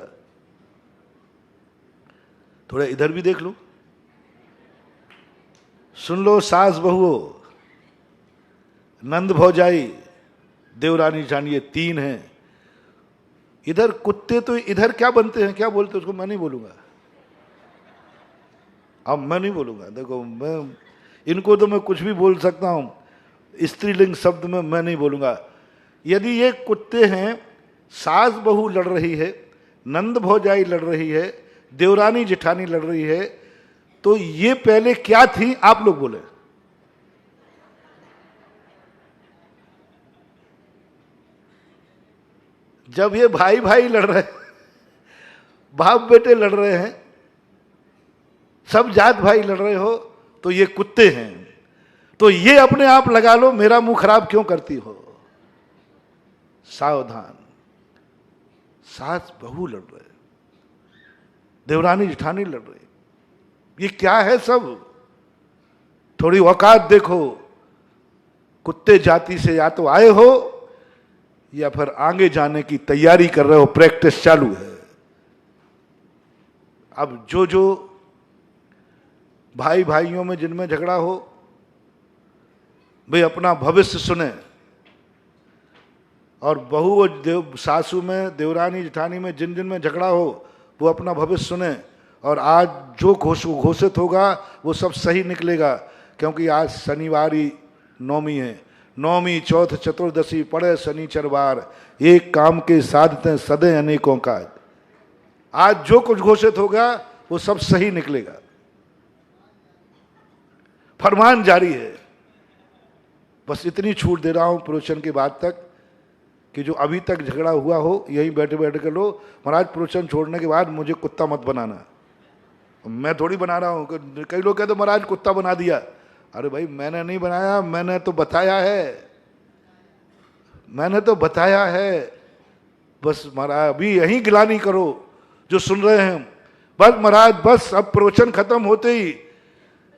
थोड़ा इधर भी देख लो, सुन लो, सास बहुओं, नंद भौजाई, देवरानी जानिए, 3 हैं। इधर कुत्ते तो इधर क्या बनते हैं, क्या बोलते हैं उसको, मैं नहीं बोलूंगा, अब मैं नहीं बोलूंगा। देखो, मैं इनको तो मैं कुछ भी बोल सकता हूं, स्त्रीलिंग शब्द में मैं नहीं बोलूंगा। यदि ये कुत्ते हैं, सास बहू लड़ रही है, नंद भौजाई लड़ रही है, देवरानी जेठानी लड़ रही है, तो ये पहले क्या थी? आप लोग बोले। जब ये भाई भाई लड़ रहे हैं, बाप बेटे लड़ रहे हैं, सब जात भाई लड़ रहे हो, तो ये कुत्ते हैं। तो ये अपने आप लगा लो, मेरा मुंह खराब क्यों करती हो? सावधान, सास बहू लड़ रहे, देवरानी जेठानी लड़ रही, ये क्या है सब? थोड़ी औकात देखो। कुत्ते जाति से या तो आए हो या फिर आगे जाने की तैयारी कर रहे हो, प्रैक्टिस चालू है। अब जो भाई भाइयों में जिनमें झगड़ा हो, भाई अपना भविष्य सुने, और बहू और सासू में, देवरानी जेठानी में जिन में झगड़ा हो, वो अपना भविष्य सुने। और आज जो घोषित होगा वो सब सही निकलेगा, क्योंकि आज शनिवारी नौमी है। नौमी चौथ चतुर्दशी पड़े शनिचर बार, एक काम के साधते सदे अनेकों काज। आज जो कुछ घोषित होगा वो सब सही निकलेगा, फरमान जारी है। बस इतनी छूट दे रहा हूं प्रवचन के बाद तक कि जो अभी तक झगड़ा हुआ हो यहीं बैठे बैठे कर लो। महाराज प्रवचन छोड़ने के बाद मुझे कुत्ता मत बनाना, मैं थोड़ी बना रहा हूं। कई लोग कहते महाराज कुत्ता बना दिया। अरे भाई मैंने नहीं बनाया, मैंने तो बताया है, मैंने तो बताया है। बस महाराज अभी यहीं गिलानी करो जो सुन रहे हैं। बस महाराज बस अब प्रवचन खत्म होते ही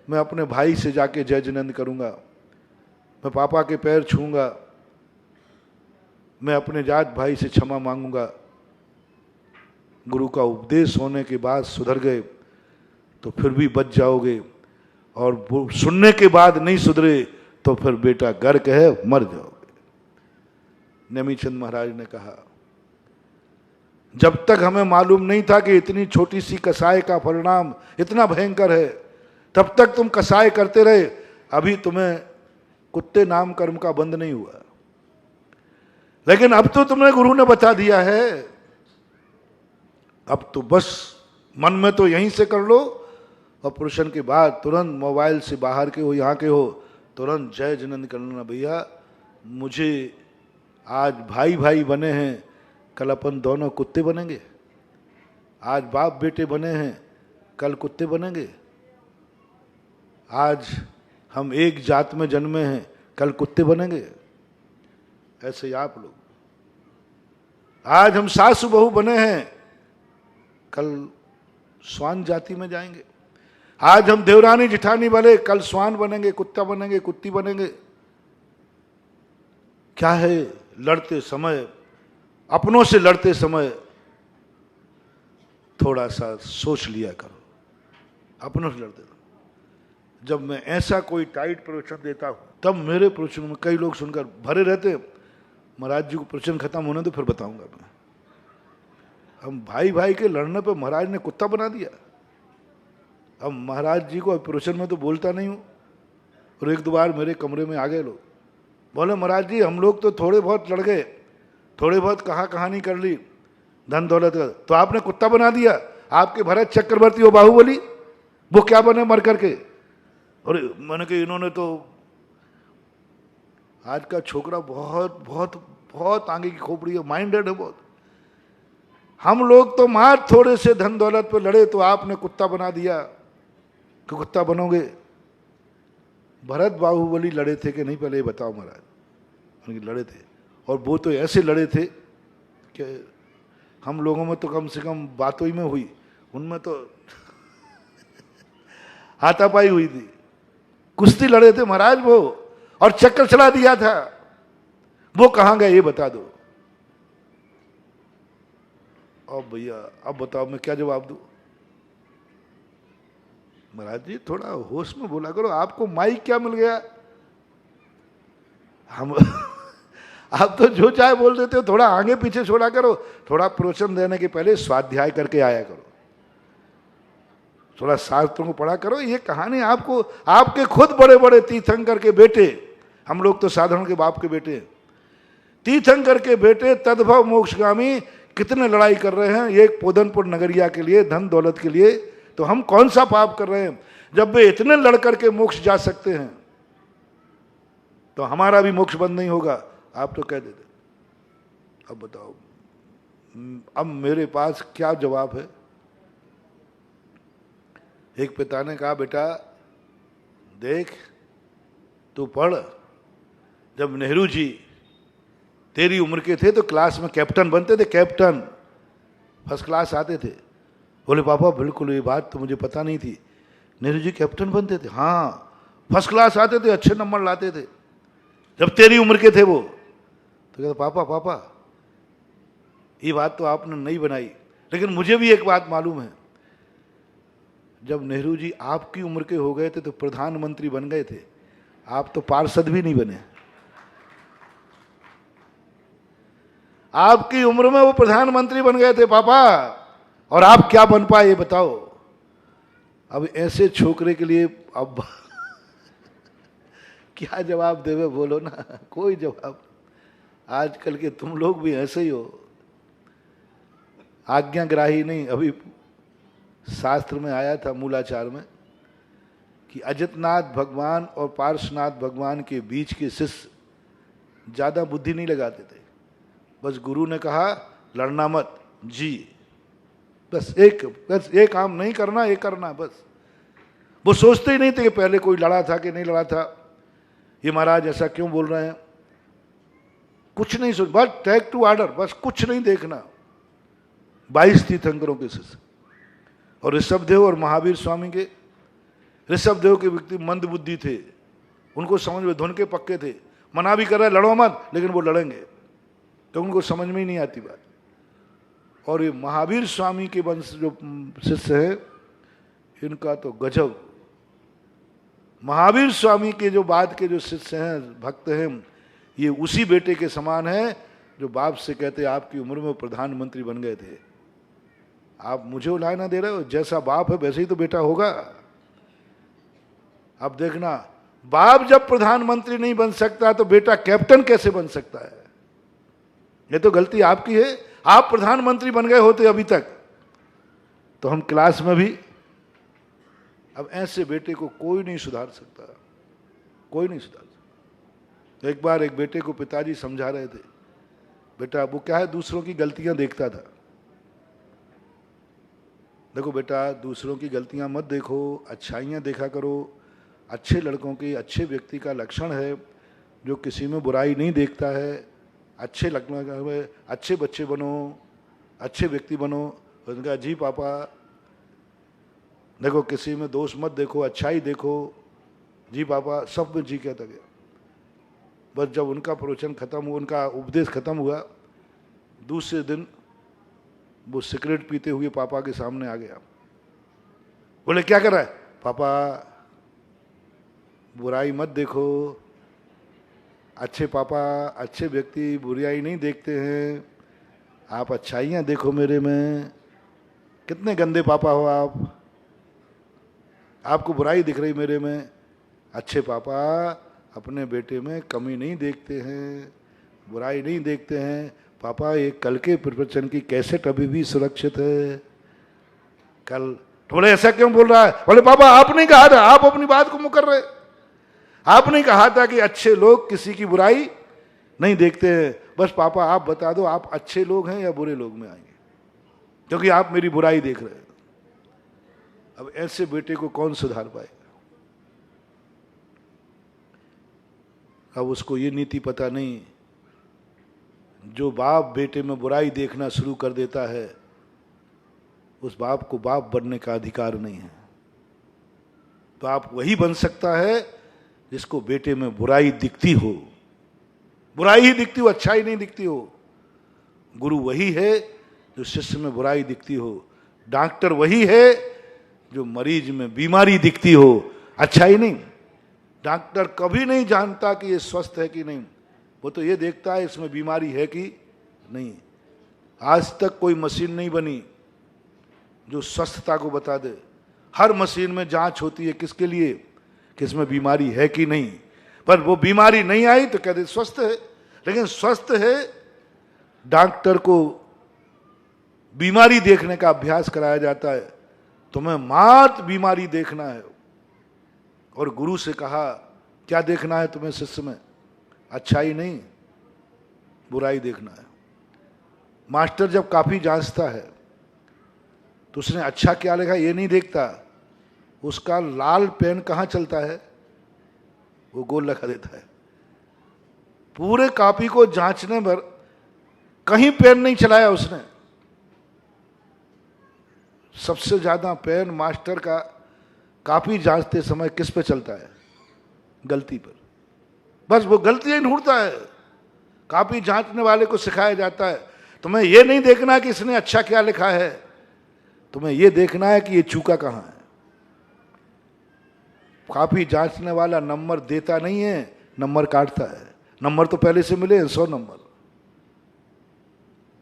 मैं अपने भाई से जाके जय जिनेंद्र करूंगा, मैं पापा के पैर छूंगा, मैं अपने जात भाई से क्षमा मांगूंगा। गुरु का उपदेश होने के बाद सुधर गए तो फिर भी बच जाओगे, और सुनने के बाद नहीं सुधरे तो फिर बेटा गर्क है, मर जाओगे। नेमीचंद महाराज ने कहा, जब तक हमें मालूम नहीं था कि इतनी छोटी सी कसाय का परिणाम इतना भयंकर है, तब तक तुम कसाय करते रहे। अभी तुम्हें कुत्ते नाम कर्म का बंद नहीं हुआ, लेकिन अब तो तुमने गुरु ने बता दिया है, अब तो बस मन में तो यहीं से कर लो, और प्रवचन के बाद तुरंत मोबाइल से बाहर के हो यहाँ के हो तुरंत जय जिनेंद्र कर लेना। भैया मुझे आज भाई भाई बने हैं, कल अपन दोनों कुत्ते बनेंगे। आज बाप बेटे बने हैं, कल कुत्ते बनेंगे। आज हम एक जात में जन्मे हैं, कल कुत्ते बनेंगे। ऐसे ही आप लोग, आज हम सासु बहू बने हैं, कल स्वान जाति में जाएंगे। आज हम देवरानी जिठानी बने, कल स्वान बनेंगे, कुत्ता बनेंगे, कुत्ती बनेंगे। क्या है, लड़ते समय, अपनों से लड़ते समय थोड़ा सा सोच लिया करो, अपनों से लड़ते। जब मैं ऐसा कोई टाइट प्रवचन देता हूं तब मेरे प्रवचन में कई लोग सुनकर भरे रहते, महाराज जी को प्रवचन खत्म होने तो फिर बताऊंगा मैं। हम भाई भाई के लड़ने पे महाराज ने कुत्ता बना दिया। अब महाराज जी को प्रवचन में तो बोलता नहीं हूं, और एक दो बार मेरे कमरे में आ गए लोग, बोले महाराज जी हम लोग तो थोड़े बहुत लड़ गए, थोड़े बहुत कहानी कर ली, धन दौलत का, तो आपने कुत्ता बना दिया। आपके भरत चक्रवर्ती हो बाहुबली, वो क्या बने मर करके। और मैंने कहा इन्होंने तो, आज का छोकरा बहुत बहुत बहुत आगे की खोपड़ी है, माइंडेड है बहुत। हम लोग तो मार थोड़े से धन दौलत पे लड़े, तो आपने कुत्ता बना दिया कि कुत्ता बनोगे। भरत बाहुबली लड़े थे कि नहीं, पहले ये बताओ महाराज। लड़े थे, और वो तो ऐसे लड़े थे कि हम लोगों में तो कम से कम बातों ही में हुई, उनमें तो हाथापाई हुई थी, कुश्ती लड़े थे महाराज वो, और चक्कर चला दिया था। वो कहां गए ये बता दो। अब भैया अब बताओ मैं क्या जवाब दूं। महाराज जी थोड़ा होश में बोला करो, आपको माइक क्या मिल गया। हम आप तो जो चाहे बोल देते हो, थोड़ा आगे पीछे छोड़ा करो। थोड़ा प्रवचन देने के पहले स्वाध्याय करके आया करो, थोड़ा शास्त्रों को पढ़ा करो। ये कहानी आपको, आपके खुद बड़े बड़े तीर्थंकर के बेटे, हम लोग तो साधारण के बाप के बेटे, तीर्थंकर के बेटे तद्भव मोक्षगामी कितने लड़ाई कर रहे हैं एक पोदनपुर नगरिया के लिए, धन दौलत के लिए। तो हम कौन सा पाप कर रहे हैं जब वे इतने लड़ करके मोक्ष जा सकते हैं, तो हमारा भी मोक्ष बंद नहीं होगा। आप तो कह देते। अब बताओ, अब मेरे पास क्या जवाब है। एक पिता ने कहा बेटा देख तू पढ़, जब नेहरू जी तेरी उम्र के थे तो क्लास में कैप्टन बनते थे, कैप्टन फर्स्ट क्लास आते थे। बोले पापा बिल्कुल ये बात तो मुझे पता नहीं थी, नेहरू जी कैप्टन बनते थे। हाँ फर्स्ट क्लास आते थे, अच्छे नंबर लाते थे जब तेरी उम्र के थे वो। तो कहते पापा पापा ये बात तो आपने नहीं बनाई, लेकिन मुझे भी एक बात मालूम है, जब नेहरू जी आपकी उम्र के हो गए थे तो प्रधानमंत्री बन गए थे, आप तो पार्षद भी नहीं बने। आपकी उम्र में वो प्रधानमंत्री बन गए थे पापा, और आप क्या बन पाए ये बताओ। अब ऐसे छोकरे के लिए अब क्या जवाब देवे बोलो ना, कोई जवाब। आजकल के तुम लोग भी ऐसे ही हो, आज्ञाग्राही नहीं। अभी शास्त्र में आया था मूलाचार में कि अजितनाथ भगवान और पार्श्वनाथ भगवान के बीच के शिष्य ज्यादा बुद्धि नहीं लगाते थे। बस गुरु ने कहा लड़ना मत जी, बस एक काम नहीं करना, ये करना बस। वो सोचते ही नहीं थे कि पहले कोई लड़ा था कि नहीं लड़ा था, ये महाराज ऐसा क्यों बोल रहे हैं, कुछ नहीं सोच, बस टेक टू ऑर्डर, बस कुछ नहीं देखना। 22 तीर्थंकरों के शिष्य और ऋषभदेव और महावीर स्वामी के, ऋषभदेव के व्यक्ति मंद बुद्धि थे, उनको समझ में धुन के पक्के थे, मना भी कर रहे लड़ो मत, लेकिन वो लड़ेंगे, तो उनको समझ में ही नहीं आती बात। और ये महावीर स्वामी के वंश जो शिष्य है, इनका तो गजब। महावीर स्वामी के जो बाद के जो शिष्य हैं, भक्त हैं, ये उसी बेटे के समान है जो बाप से कहते आपकी उम्र में प्रधानमंत्री बन गए थे। आप मुझे उलाहना दे रहे हो, जैसा बाप है वैसे ही तो बेटा होगा। अब देखना, बाप जब प्रधानमंत्री नहीं बन सकता तो बेटा कैप्टन कैसे बन सकता है? ये तो गलती आपकी है। आप प्रधानमंत्री बन गए होते अभी तक तो हम क्लास में भी। अब ऐसे बेटे को कोई नहीं सुधार सकता, कोई नहीं सुधार सकता। एक बार एक बेटे को पिताजी समझा रहे थे, बेटा वो क्या है, दूसरों की गलतियां देखता था। देखो बेटा, दूसरों की गलतियां मत देखो, अच्छाइयां देखा करो। अच्छे लड़कों की, अच्छे व्यक्ति का लक्षण है जो किसी में बुराई नहीं देखता है। अच्छे लड़कों में अच्छे बच्चे बनो, अच्छे व्यक्ति बनो। उनका जी पापा, देखो किसी में दोष मत देखो, अच्छाई देखो। जी पापा, सब में जी कहता गया। बस जब उनका प्रवचन खत्म हुआ, उनका उपदेश खत्म हुआ, दूसरे दिन वो सिगरेट पीते हुए पापा के सामने आ गया। बोले क्या कर रहा है? पापा बुराई मत देखो, अच्छे पापा, अच्छे व्यक्ति बुराई नहीं देखते हैं, आप अच्छाइयाँ देखो मेरे में। कितने गंदे पापा हो आप, आपको बुराई दिख रही मेरे में। अच्छे पापा अपने बेटे में कमी नहीं देखते हैं, बुराई नहीं देखते हैं। पापा एक कल के प्रवचन की कैसेट अभी भी सुरक्षित है। कल बोले ऐसा क्यों बोल रहा है? बोले पापा आप नहीं कहा था, आप अपनी बात को मुकर रहे। आपने कहा था कि अच्छे लोग किसी की बुराई नहीं देखते हैं। बस पापा आप बता दो, आप अच्छे लोग हैं या बुरे लोग में आएंगे, क्योंकि आप मेरी बुराई देख रहे हैं। अब ऐसे बेटे को कौन सुधार पाएगा? अब उसको ये नीति पता नहीं, जो बाप बेटे में बुराई देखना शुरू कर देता है, उस बाप को बाप बनने का अधिकार नहीं है। तो आप वही बन सकता है जिसको बेटे में बुराई दिखती हो, बुराई ही दिखती हो, अच्छाई नहीं दिखती हो। गुरु वही है जो शिष्य में बुराई दिखती हो। डॉक्टर वही है जो मरीज में बीमारी दिखती हो, अच्छाई नहीं। डॉक्टर कभी नहीं जानता कि ये स्वस्थ है कि नहीं, वो तो ये देखता है इसमें बीमारी है कि नहीं। आज तक कोई मशीन नहीं बनी जो स्वस्थता को बता दे। हर मशीन में जांच होती है, किसके लिए? कि इसमें बीमारी है कि नहीं। पर वो बीमारी नहीं आई तो कहते स्वस्थ है। लेकिन स्वस्थ है, डॉक्टर को बीमारी देखने का अभ्यास कराया जाता है, तुम्हें मात्र बीमारी देखना है। और गुरु से कहा क्या देखना है तुम्हें शिष्य में? अच्छाई नहीं, बुराई देखना है। मास्टर जब काफी जांचता है तो उसने अच्छा क्या लिखा ये नहीं देखता, उसका लाल पेन कहाँ चलता है वो गोल लगा देता है। पूरे कॉपी को जांचने पर कहीं पेन नहीं चलाया उसने। सबसे ज्यादा पेन मास्टर का कॉपी जांचते समय किस पे चलता है? गलती पर। बस वो गलतियां ढूंढता है। कॉपी जांचने वाले को सिखाया जाता है तुम्हें ये नहीं देखना कि इसने अच्छा क्या लिखा है, तुम्हें ये देखना है कि ये चूका कहां है। कॉपी जांचने वाला नंबर देता नहीं है, नंबर काटता है। नंबर तो पहले से मिले 100 नंबर।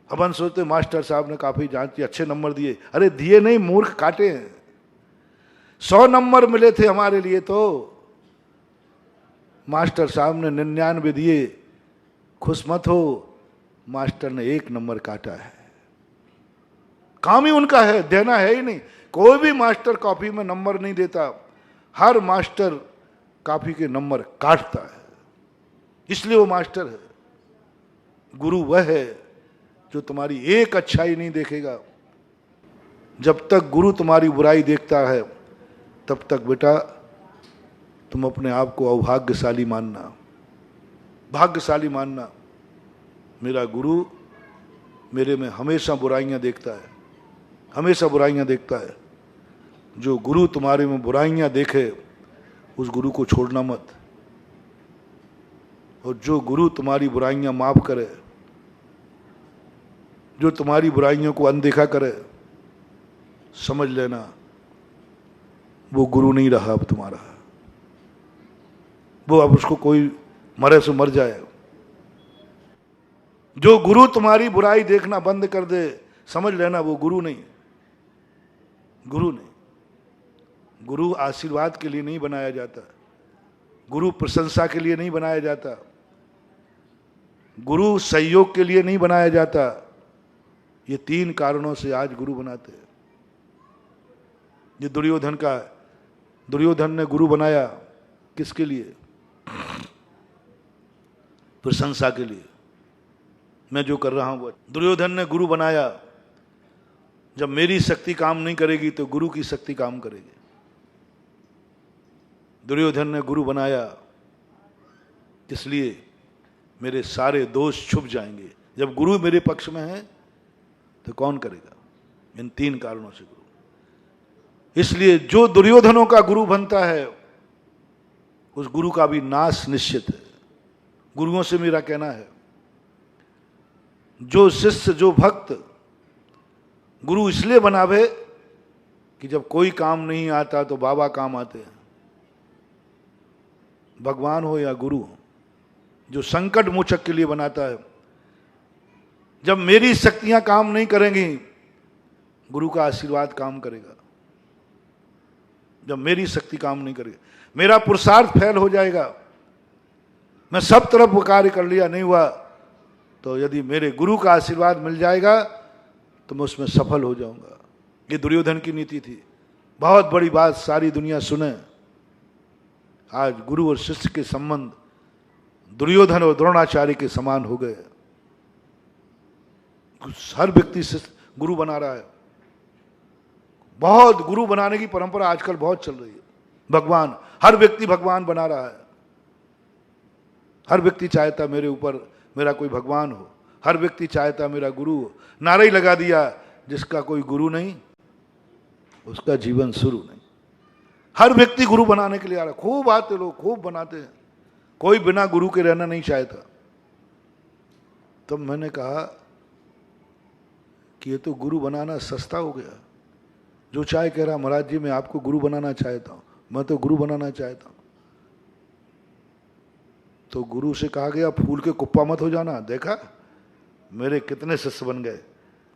अपन सोचते मास्टर साहब ने काफी जांची, अच्छे नंबर दिए। अरे दिए नहीं, मूर्ख काटे हैं। 100 नंबर मिले थे हमारे लिए तो मास्टर साहब ने 99 दिए, खुश मत हो, मास्टर ने 1 नंबर काटा है। काम ही उनका है, देना है ही नहीं। कोई भी मास्टर कॉपी में नंबर नहीं देता, हर मास्टर कॉपी के नंबर काटता है, इसलिए वो मास्टर है। गुरु वह है जो तुम्हारी एक अच्छाई नहीं देखेगा। जब तक गुरु तुम्हारी बुराई देखता है तब तक बेटा तुम अपने आप को अभाग्यशाली मानना, भाग्यशाली मानना। मेरा गुरु मेरे में हमेशा बुराइयां देखता है, हमेशा बुराइयां देखता है। जो गुरु तुम्हारे में बुराइयां देखे उस गुरु को छोड़ना मत, और जो गुरु तुम्हारी बुराइयां माफ करे, जो तुम्हारी बुराइयों को अनदेखा करे, समझ लेना वो गुरु नहीं रहा अब तुम्हारा। वो अब उसको कोई मरे से मर जाए। जो गुरु तुम्हारी बुराई देखना बंद कर दे, समझ लेना वो गुरु नहीं, गुरु नहीं। गुरु आशीर्वाद के लिए नहीं बनाया जाता, गुरु प्रशंसा के लिए नहीं बनाया जाता, गुरु सहयोग के लिए नहीं बनाया जाता। ये 3 कारणों से आज गुरु बनाते हैं। ये दुर्योधन का, दुर्योधन ने गुरु बनाया किसके लिए? प्रशंसा के लिए। मैं जो कर रहा हूं वो, दुर्योधन ने गुरु बनाया। जब मेरी शक्ति काम नहीं करेगी तो गुरु की शक्ति काम करेगी। दुर्योधन ने गुरु बनाया इसलिए मेरे सारे दोष छुप जाएंगे। जब गुरु मेरे पक्ष में है तो कौन करेगा? इन 3 कारणों से गुरु। इसलिए जो दुर्योधनों का गुरु बनता है उस गुरु का भी नाश निश्चित है। गुरुओं से मेरा कहना है, जो शिष्य, जो भक्त गुरु इसलिए बनावे कि जब कोई काम नहीं आता तो बाबा काम आते हैं। भगवान हो या गुरु हो, जो संकट मोचक के लिए बनाता है। जब मेरी शक्तियां काम नहीं करेंगी, गुरु का आशीर्वाद काम करेगा। जब मेरी शक्ति काम नहीं करेगी, मेरा पुरुषार्थ फेल हो जाएगा। मैं सब तरफ वो कार्य कर लिया, नहीं हुआ, तो यदि मेरे गुरु का आशीर्वाद मिल जाएगा तो मैं उसमें सफल हो जाऊंगा। ये दुर्योधन की नीति थी। बहुत बड़ी बात सारी दुनिया सुने, आज गुरु और शिष्य के संबंध दुर्योधन और द्रोणाचार्य के समान हो गए। हर व्यक्ति शिष्य गुरु बना रहा है। बहुत गुरु बनाने की परंपरा आजकल बहुत चल रही है। भगवान, हर व्यक्ति भगवान बना रहा है। हर व्यक्ति चाहता मेरे ऊपर मेरा कोई भगवान हो, हर व्यक्ति चाहता मेरा गुरु हो। नारा ही लगा दिया, जिसका कोई गुरु नहीं उसका जीवन शुरू नहीं। हर व्यक्ति गुरु बनाने के लिए आ रहा। खूब आते लोग, खूब बनाते हैं। कोई बिना गुरु के रहना नहीं चाहता। तब मैंने कहा कि ये तो गुरु बनाना सस्ता हो गया। जो चाहे कह रहा, महाराज जी मैं आपको गुरु बनाना चाहता हूं, मैं तो गुरु बनाना चाहता हूं। तो गुरु से कहा गया फूल के कुप्पा मत हो जाना। देखा मेरे कितने शिष्य बन गए,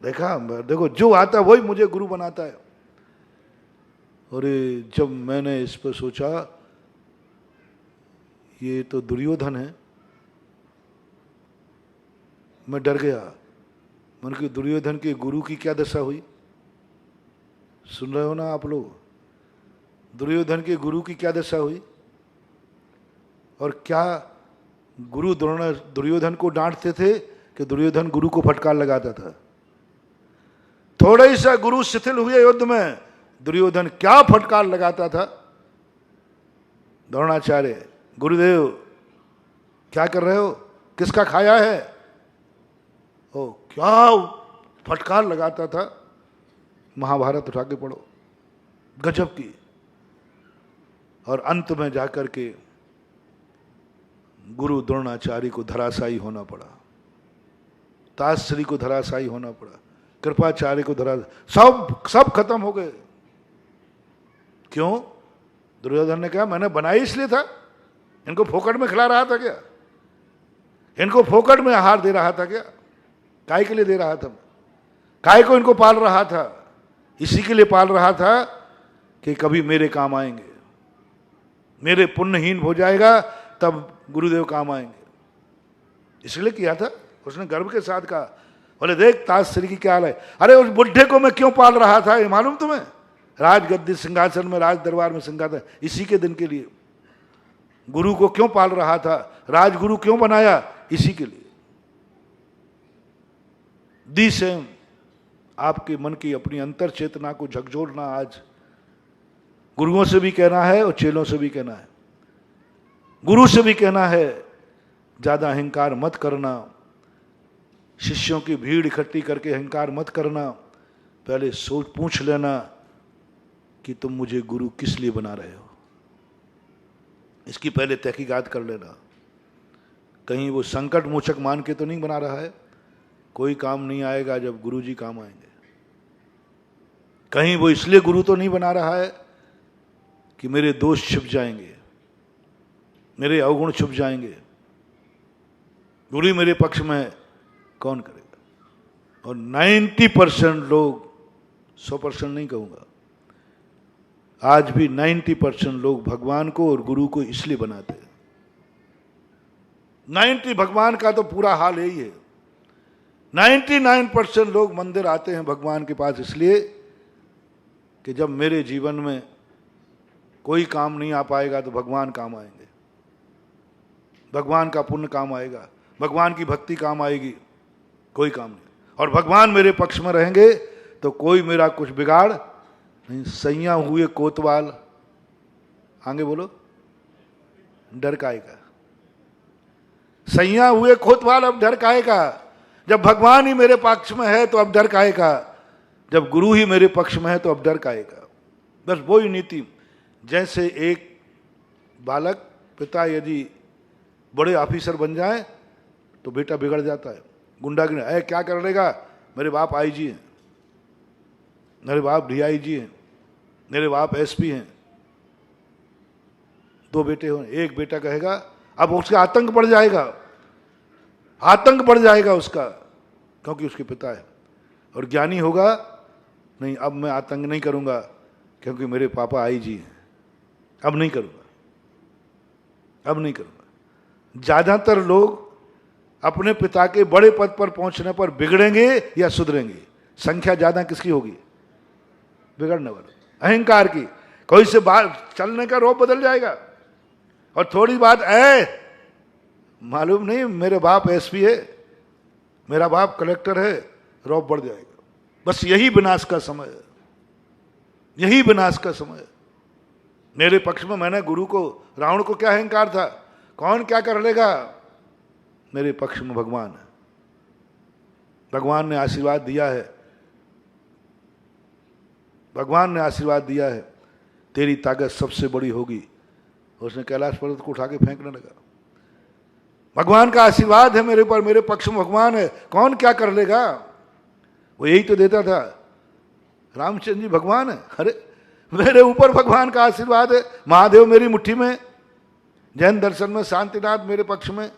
देखा, देखो जो आता वही मुझे गुरु बनाता है। और जब मैंने इस पर सोचा, ये तो दुर्योधन है, मैं डर गया। मैंने कहा दुर्योधन के गुरु की क्या दशा हुई? सुन रहे हो ना आप लोग? दुर्योधन के गुरु की क्या दशा हुई? और क्या गुरु दुर्योधन को डांटते थे कि दुर्योधन गुरु को फटकार लगाता था? थोड़ा ही सा गुरु शिथिल हुए युद्ध में, दुर्योधन क्या फटकार लगाता था। द्रोणाचार्य, गुरुदेव क्या कर रहे हो, किसका खाया है? ओ क्या फटकार लगाता था। महाभारत उठा के पढ़ो, गजब की। और अंत में जाकर के गुरु द्रोणाचार्य को धराशायी होना पड़ा, ताश्री को धराशायी होना पड़ा, कृपाचार्य को सब खत्म हो गए। क्यों? दुर्योधन ने कहा मैंने बनाई इसलिए था, इनको फोकट में खिला रहा था क्या? इनको फोकट में आहार दे रहा था क्या? काय के लिए दे रहा था? काय को इनको पाल रहा था? इसी के लिए पाल रहा था कि कभी मेरे काम आएंगे, मेरे पुण्यहीन हो जाएगा, तब गुरुदेव काम आएंगे। इसलिए किया था, उसने गर्व के साथ कहा। बोले देख ताज श्री की क्या हाल है। अरे उस बुढ़े को मैं क्यों पाल रहा था ये मालूम तुम्हें? राजगद्दी सिंहासन में, राज दरबार में सिंहासन, इसी के दिन के लिए। गुरु को क्यों पाल रहा था, राजगुरु क्यों बनाया? इसी के लिए। दी सेम आपके मन की अपनी अंतर चेतना को झकझोरना आज गुरुओं से भी कहना है और चेलों से भी कहना है। गुरु से भी कहना है ज्यादा अहंकार मत करना, शिष्यों की भीड़ इकट्ठी करके अहंकार मत करना। पहले सोच पूछ लेना कि तुम मुझे गुरु किस लिए बना रहे हो, इसकी पहले तहकीकात कर लेना। कहीं वो संकट मोचक मान के तो नहीं बना रहा है। कोई काम नहीं आएगा जब गुरु जी काम आएंगे। कहीं वो इसलिए गुरु तो नहीं बना रहा है कि मेरे दोष छिप जाएंगे, मेरे अवगुण छुप जाएंगे। गुरु मेरे पक्ष में है, कौन करेगा? और 90% लोग, 100% नहीं कहूंगा, आज भी 90% लोग भगवान को और गुरु को इसलिए बनाते हैं। 90 भगवान का तो पूरा हाल यही है। 99% लोग मंदिर आते हैं भगवान के पास इसलिए कि जब मेरे जीवन में कोई काम नहीं आ पाएगा तो भगवान काम आएंगे, भगवान का पुण्य काम आएगा, भगवान की भक्ति काम आएगी, कोई काम नहीं। और भगवान मेरे पक्ष में रहेंगे तो कोई मेरा कुछ बिगाड़ नहीं। सैया हुए कोतवाल, आगे बोलो, डर काएगा। सैया हुए कोतवाल, अब डर काएगा। जब भगवान ही मेरे पक्ष में है तो अब डर काएगा, जब गुरु ही मेरे पक्ष में है तो अब डर काएगा। बस वही नीति। जैसे एक बालक, पिता यदि बड़े ऑफिसर बन जाए तो बेटा बिगड़ जाता है, गुंडागिरी। अरे क्या कर लेगा, मेरे बाप आईजी हैं, मेरे बाप डीआईजी हैं, मेरे बाप एसपी हैं। 2 बेटे हो, एक बेटा कहेगा, अब उसका आतंक बढ़ जाएगा, आतंक बढ़ जाएगा उसका, क्योंकि उसके पिता है। और ज्ञानी होगा, नहीं अब मैं आतंक नहीं करूंगा क्योंकि मेरे पापा आईजी हैं, अब नहीं करूंगा, अब नहीं करूंगा। ज्यादातर लोग अपने पिता के बड़े पद पर पहुंचने पर बिगड़ेंगे या सुधरेंगे? संख्या ज्यादा किसकी होगी? बिगड़ने वाले, अहंकार की। कोई से बात चलने का रोप बदल जाएगा, और थोड़ी बात मालूम नहीं मेरे बाप एसपी है, मेरा बाप कलेक्टर है, रोप बढ़ जाएगा। बस यही विनाश का समय है, यही विनाश का समय है। मेरे पक्ष में मैंने गुरु को, रावण को क्या अहंकार था, कौन क्या कर लेगा? मेरे पक्ष में भगवान है, भगवान ने आशीर्वाद दिया है, भगवान ने आशीर्वाद दिया है, तेरी ताकत सबसे बड़ी होगी। उसने कैलाश पर्वत को उठा के फेंकने लगा। भगवान का आशीर्वाद है मेरे ऊपर, मेरे पक्ष में भगवान है, कौन क्या कर लेगा? वो यही तो देता था। रामचंद्र जी भगवान है, अरे मेरे ऊपर भगवान का आशीर्वाद है। महादेव मेरी मुट्ठी में, जैन दर्शन में शांतिनाथ मेरे पक्ष में।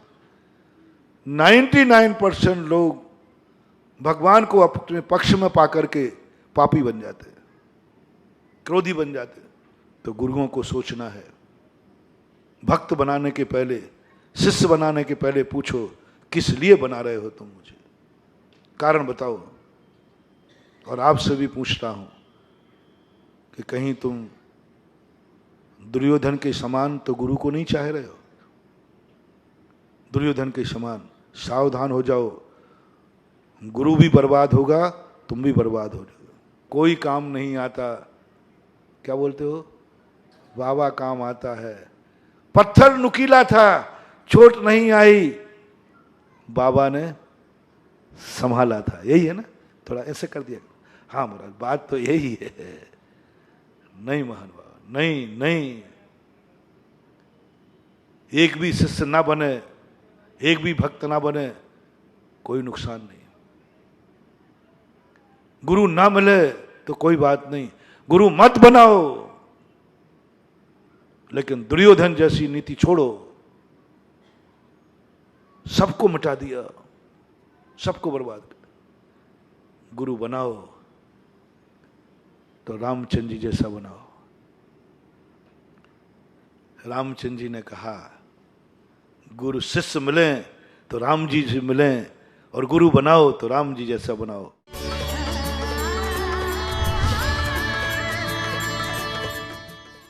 99% लोग भगवान को अपने पक्ष में पाकर के पापी बन जाते हैं, क्रोधी बन जाते हैं। तो गुरुओं को सोचना है, भक्त बनाने के पहले, शिष्य बनाने के पहले पूछो किस लिए बना रहे हो तुम मुझे, कारण बताओ। और आपसे भी पूछता हूं कि कहीं तुम दुर्योधन के समान तो गुरु को नहीं चाह रहे हो? दुर्योधन के समान सावधान हो जाओ, गुरु भी बर्बाद होगा, तुम भी बर्बाद हो जाओगे। कोई काम नहीं आता, क्या बोलते हो, बाबा काम आता है। पत्थर नुकीला था, चोट नहीं आई, बाबा ने संभाला था। यही है ना, थोड़ा ऐसे कर दिया। हाँ महाराज, बात तो यही है। नहीं महान बाबा, नहीं नहीं, एक भी शिष्य ना बने, एक भी भक्त ना बने, कोई नुकसान नहीं। गुरु ना मिले तो कोई बात नहीं, गुरु मत बनाओ, लेकिन दुर्योधन जैसी नीति छोड़ो। सबको मिटा दिया, सबको बर्बाद कर। गुरु बनाओ तो रामचंद्र जी जैसा बनाओ। रामचंद्र जी ने कहा गुरु शिष्य मिलें तो राम जी से मिलें, और गुरु बनाओ तो राम जी जैसा बनाओ।